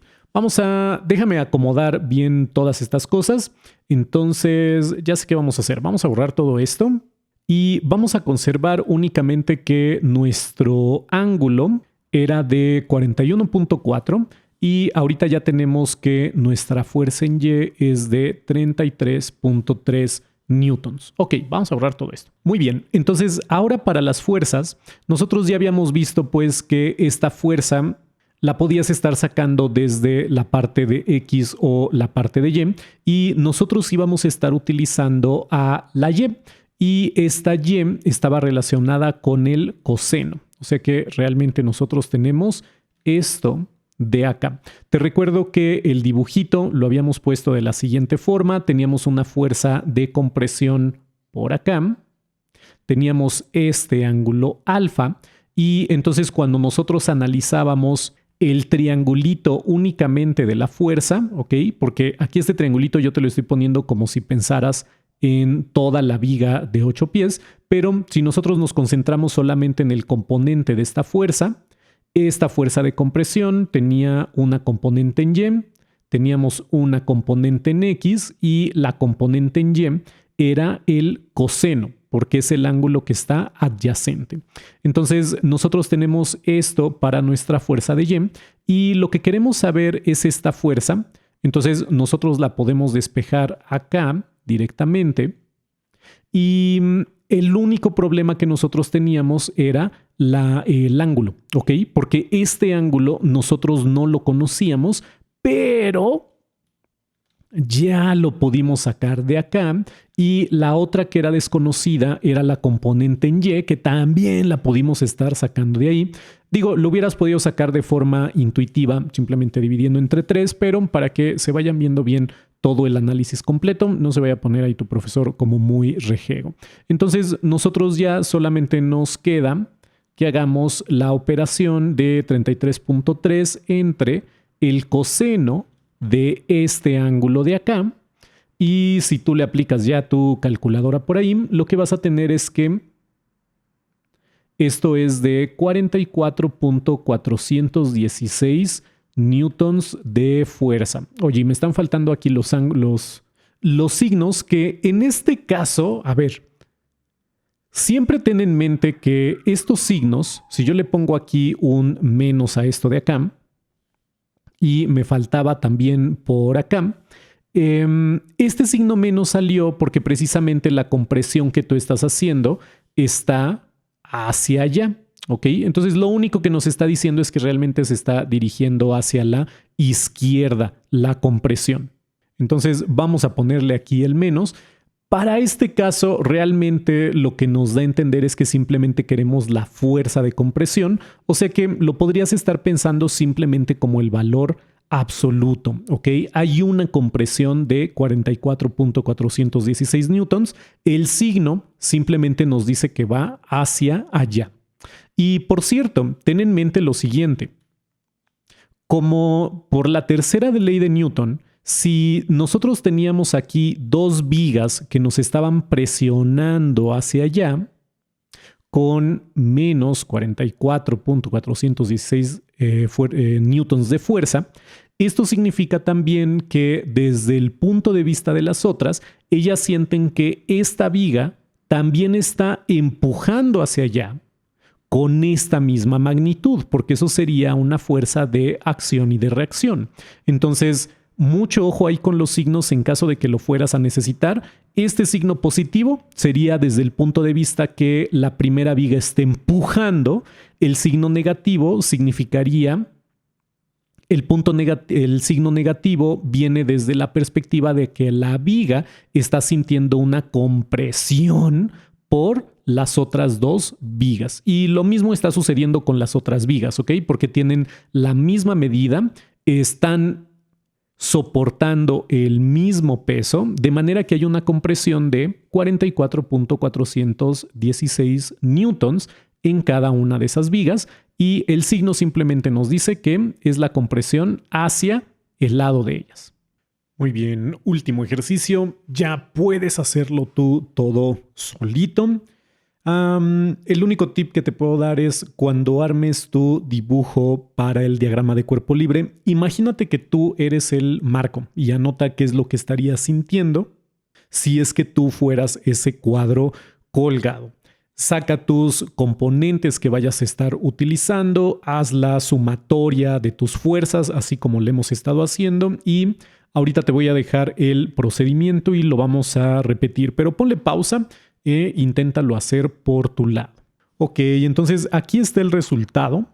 Déjame acomodar bien todas estas cosas. Entonces, ya sé qué vamos a hacer. Vamos a borrar todo esto y vamos a conservar únicamente que nuestro ángulo era de 41.4 y ahorita ya tenemos que nuestra fuerza en Y es de 33.3 newtons. Ok, vamos a borrar todo esto. Muy bien, entonces ahora para las fuerzas, nosotros ya habíamos visto pues que esta fuerza la podías estar sacando desde la parte de X o la parte de Y y nosotros íbamos a estar utilizando a la Y y esta Y estaba relacionada con el coseno. O sea que realmente nosotros tenemos esto de acá. Te recuerdo que el dibujito lo habíamos puesto de la siguiente forma. Teníamos una fuerza de compresión por acá. Teníamos este ángulo alfa y entonces cuando nosotros analizábamos el triangulito únicamente de la fuerza, ¿ok? Porque aquí este triangulito yo te lo estoy poniendo como si pensaras en toda la viga de 8 pies, pero si nosotros nos concentramos solamente en el componente de esta fuerza de compresión tenía una componente en Y, teníamos una componente en X y la componente en Y era el coseno, porque es el ángulo que está adyacente. Entonces nosotros tenemos esto para nuestra fuerza de Y y lo que queremos saber es esta fuerza. Entonces nosotros la podemos despejar acá directamente y el único problema que nosotros teníamos era el ángulo, ¿ok? Porque este ángulo nosotros no lo conocíamos, pero ya lo pudimos sacar de acá y la otra que era desconocida era la componente en Y, que también la pudimos estar sacando de ahí. Digo, lo hubieras podido sacar de forma intuitiva, simplemente dividiendo entre 3, pero para que se vayan viendo bien todo el análisis completo, no se vaya a poner ahí tu profesor como muy rejego. Entonces, nosotros ya solamente nos queda que hagamos la operación de 33.3 entre el coseno de este ángulo de acá. Y si tú le aplicas ya tu calculadora por ahí, lo que vas a tener es que esto es de 44.416 newtons de fuerza. Oye, me están faltando aquí los signos que en este caso, a ver, siempre ten en mente que estos signos, si yo le pongo aquí un menos a esto de acá, y me faltaba también por acá, este signo menos salió porque precisamente la compresión que tú estás haciendo está hacia allá, ¿ok? Entonces lo único que nos está diciendo es que realmente se está dirigiendo hacia la izquierda la compresión. Entonces vamos a ponerle aquí el menos. Para este caso, realmente lo que nos da a entender es que simplemente queremos la fuerza de compresión, o sea que lo podrías estar pensando simplemente como el valor absoluto, ¿ok? Hay una compresión de 44.416 newtons, el signo simplemente nos dice que va hacia allá. Y por cierto, ten en mente lo siguiente, como por la tercera ley de Newton, si nosotros teníamos aquí 2 vigas que nos estaban presionando hacia allá con menos 44.416 newtons de fuerza, esto significa también que desde el punto de vista de las otras, ellas sienten que esta viga también está empujando hacia allá con esta misma magnitud, porque eso sería una fuerza de acción y de reacción. Entonces, mucho ojo ahí con los signos en caso de que lo fueras a necesitar. Este signo positivo sería desde el punto de vista que la primera viga esté empujando. El signo negativo significaría, el signo negativo viene desde la perspectiva de que la viga está sintiendo una compresión por las otras dos vigas. Y lo mismo está sucediendo con las otras vigas, ¿ok? Porque tienen la misma medida, están soportando el mismo peso, de manera que hay una compresión de 44.416 newtons en cada una de esas vigas, y el signo simplemente nos dice que es la compresión hacia el lado de ellas. Muy bien, último ejercicio. Ya puedes hacerlo tú todo solito. El único tip que te puedo dar es cuando armes tu dibujo para el diagrama de cuerpo libre, imagínate que tú eres el marco y anota qué es lo que estarías sintiendo si es que tú fueras ese cuadro colgado. Saca tus componentes que vayas a estar utilizando, haz la sumatoria de tus fuerzas, así como lo hemos estado haciendo, y ahorita te voy a dejar el procedimiento y lo vamos a repetir, pero ponle pausa e inténtalo hacer por tu lado. Ok, entonces aquí está el resultado.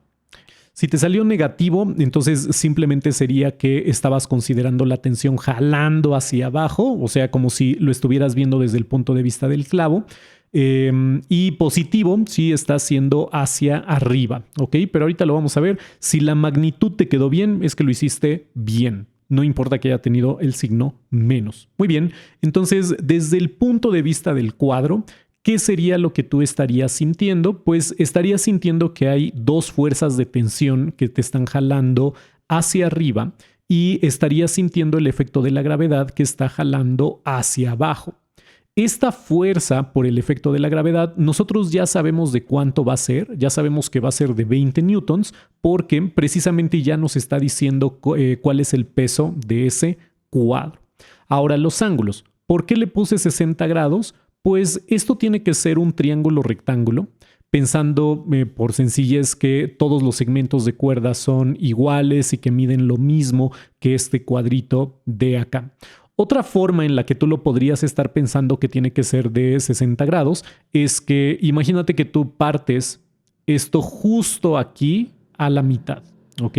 Si te salió negativo, entonces simplemente sería que estabas considerando la tensión jalando hacia abajo, o sea, como si lo estuvieras viendo desde el punto de vista del clavo. Y positivo si está haciendo hacia arriba, ¿ok? Pero ahorita lo vamos a ver. Si la magnitud te quedó bien, es que lo hiciste bien. No importa que haya tenido el signo menos. Muy bien, entonces desde el punto de vista del cuadro, ¿qué sería lo que tú estarías sintiendo? Pues estarías sintiendo que hay dos fuerzas de tensión que te están jalando hacia arriba y estarías sintiendo el efecto de la gravedad que está jalando hacia abajo. Esta fuerza por el efecto de la gravedad, nosotros ya sabemos de cuánto va a ser, ya sabemos que va a ser de 20 newtons, porque precisamente ya nos está diciendo cuál es el peso de ese cuadro. Ahora, los ángulos. ¿Por qué le puse 60 grados? Pues esto tiene que ser un triángulo rectángulo, pensando por sencillez que todos los segmentos de cuerda son iguales y que miden lo mismo que este cuadrito de acá. Otra forma en la que tú lo podrías estar pensando que tiene que ser de 60 grados es que imagínate que tú partes esto justo aquí a la mitad, ¿ok?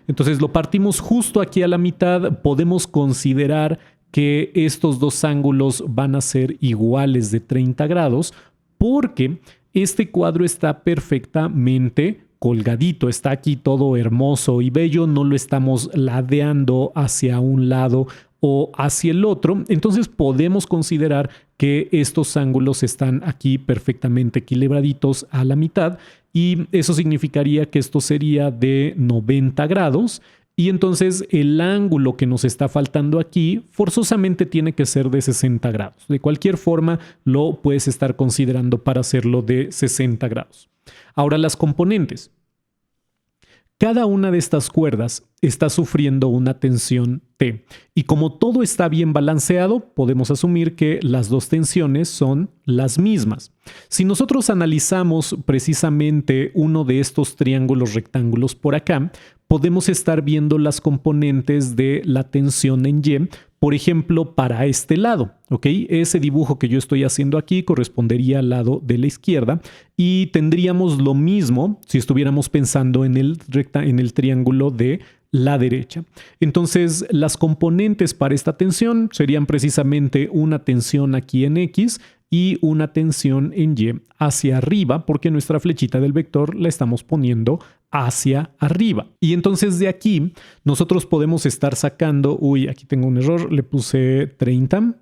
Entonces lo partimos justo aquí a la mitad, podemos considerar que estos dos ángulos van a ser iguales de 30 grados porque este cuadro está perfectamente colgadito, está aquí todo hermoso y bello, no lo estamos ladeando hacia un lado o hacia el otro, entonces podemos considerar que estos ángulos están aquí perfectamente equilibraditos a la mitad y eso significaría que esto sería de 90 grados y entonces el ángulo que nos está faltando aquí forzosamente tiene que ser de 60 grados. De cualquier forma lo puedes estar considerando para hacerlo de 60 grados. Ahora las componentes. Cada una de estas cuerdas está sufriendo una tensión T y como todo está bien balanceado, podemos asumir que las dos tensiones son las mismas. Si nosotros analizamos precisamente uno de estos triángulos rectángulos por acá, podemos estar viendo las componentes de la tensión en Y, por ejemplo, para este lado, ¿ok? Ese dibujo que yo estoy haciendo aquí correspondería al lado de la izquierda y tendríamos lo mismo si estuviéramos pensando en el triángulo de la derecha. Entonces, las componentes para esta tensión serían precisamente una tensión aquí en X y una tensión en Y hacia arriba, porque nuestra flechita del vector la estamos poniendo hacia arriba. Y entonces de aquí nosotros podemos estar sacando, aquí tengo un error, le puse 30.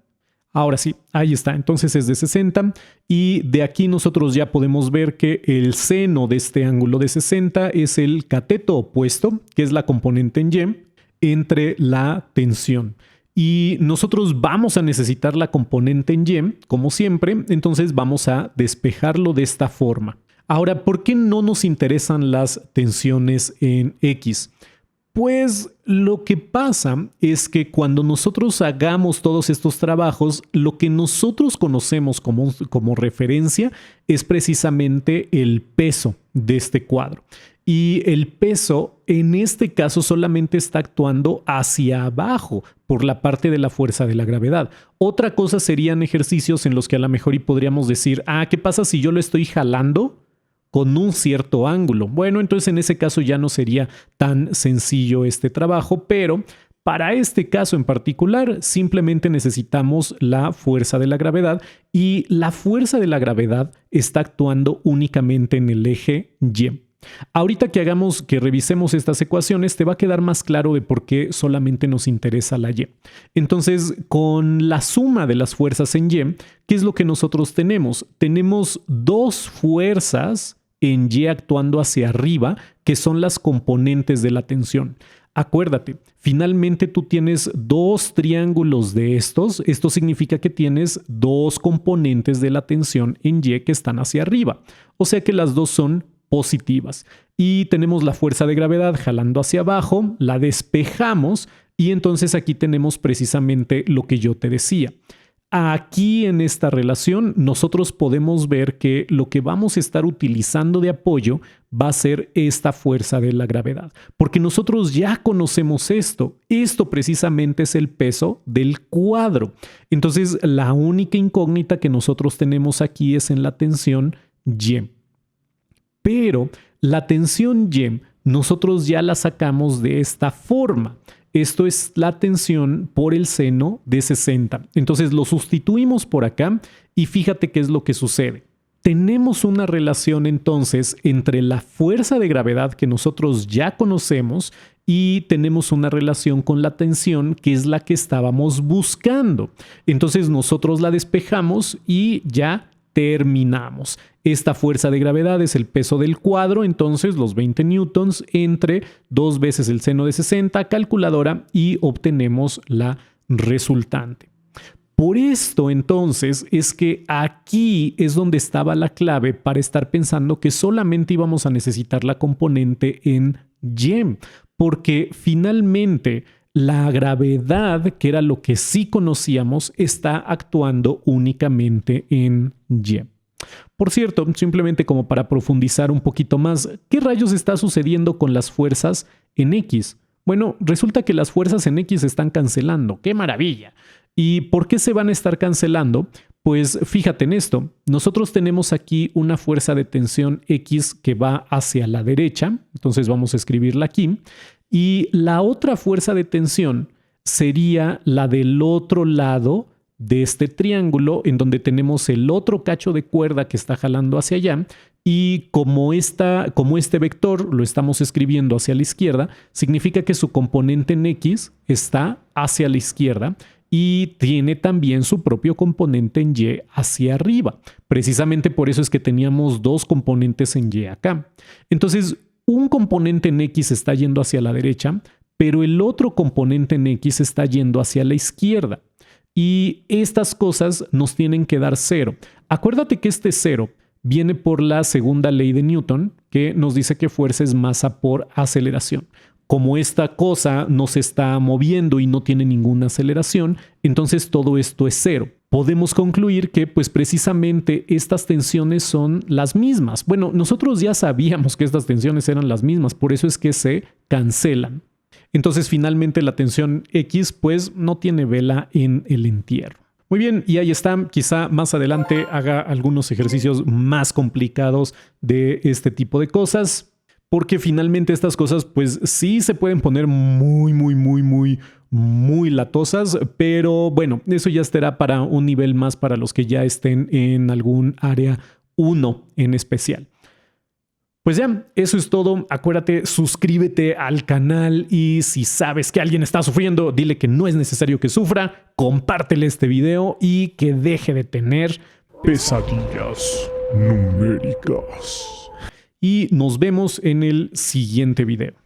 Ahora sí, ahí está, entonces es de 60 y de aquí nosotros ya podemos ver que el seno de este ángulo de 60 es el cateto opuesto, que es la componente en Y, entre la tensión. Y nosotros vamos a necesitar la componente en Y, como siempre, entonces vamos a despejarlo de esta forma. Ahora, ¿por qué no nos interesan las tensiones en X? Pues lo que pasa es que cuando nosotros hagamos todos estos trabajos, lo que nosotros conocemos como referencia es precisamente el peso de este cuadro. Y el peso en este caso solamente está actuando hacia abajo por la parte de la fuerza de la gravedad. Otra cosa serían ejercicios en los que a lo mejor y podríamos decir, ¿qué pasa si yo lo estoy jalando con un cierto ángulo? Bueno, entonces en ese caso ya no sería tan sencillo este trabajo, pero Para este caso en particular, simplemente necesitamos la fuerza de la gravedad y la fuerza de la gravedad está actuando únicamente en el eje Y. Ahorita que revisemos estas ecuaciones, te va a quedar más claro de por qué solamente nos interesa la Y. Entonces, con la suma de las fuerzas en Y, ¿qué es lo que nosotros tenemos? Tenemos dos fuerzas en Y actuando hacia arriba, que son las componentes de la tensión. Acuérdate, finalmente tú tienes dos triángulos de estos. Esto significa que tienes dos componentes de la tensión en Y que están hacia arriba. O sea que las dos son positivas. Y tenemos la fuerza de gravedad jalando hacia abajo, la despejamos y entonces aquí tenemos precisamente lo que yo te decía. Aquí en esta relación nosotros podemos ver que lo que vamos a estar utilizando de apoyo va a ser esta fuerza de la gravedad, porque nosotros ya conocemos esto. Esto precisamente es el peso del cuadro. Entonces la única incógnita que nosotros tenemos aquí es en la tensión Y. Pero la tensión Y nosotros ya la sacamos de esta forma. Esto es la tensión por el seno de 60. Entonces lo sustituimos por acá y fíjate qué es lo que sucede. Tenemos una relación entonces entre la fuerza de gravedad que nosotros ya conocemos y tenemos una relación con la tensión que es la que estábamos buscando. Entonces nosotros la despejamos y ya terminamos. Esta fuerza de gravedad es el peso del cuadro, entonces los 20 newtons entre 2 veces el seno de 60, calculadora, y obtenemos la resultante. Por esto entonces es que aquí es donde estaba la clave para estar pensando que solamente íbamos a necesitar la componente en Y, porque finalmente la gravedad, que era lo que sí conocíamos, está actuando únicamente en Y. Por cierto, simplemente como para profundizar un poquito más, ¿qué rayos está sucediendo con las fuerzas en X? Bueno, resulta que las fuerzas en X se están cancelando. ¡Qué maravilla! ¿Y por qué se van a estar cancelando? Pues fíjate en esto. Nosotros tenemos aquí una fuerza de tensión X que va hacia la derecha. Entonces vamos a escribirla aquí. Y la otra fuerza de tensión sería la del otro lado de este triángulo, en donde tenemos el otro cacho de cuerda que está jalando hacia allá. Y como este vector lo estamos escribiendo hacia la izquierda, significa que su componente en X está hacia la izquierda y tiene también su propio componente en Y hacia arriba. Precisamente por eso es que teníamos dos componentes en Y acá. Entonces, un componente en X está yendo hacia la derecha, pero el otro componente en X está yendo hacia la izquierda. Y estas cosas nos tienen que dar cero. Acuérdate que este cero viene por la segunda ley de Newton, que nos dice que fuerza es masa por aceleración. Como esta cosa no se está moviendo y no tiene ninguna aceleración, entonces todo esto es cero. Podemos concluir que pues precisamente estas tensiones son las mismas. Bueno, nosotros ya sabíamos que estas tensiones eran las mismas, por eso es que se cancelan. Entonces finalmente la tensión X pues no tiene vela en el entierro. Muy bien, y ahí está. Quizá más adelante haga algunos ejercicios más complicados de este tipo de cosas, porque finalmente estas cosas pues sí se pueden poner muy latosas, pero bueno, eso ya estará para un nivel más para los que ya estén en algún área 1 en especial. Pues ya, eso es todo. Acuérdate, suscríbete al canal y si sabes que alguien está sufriendo, dile que no es necesario que sufra, compártele este video y que deje de tener pesadillas numéricas. Y nos vemos en el siguiente video.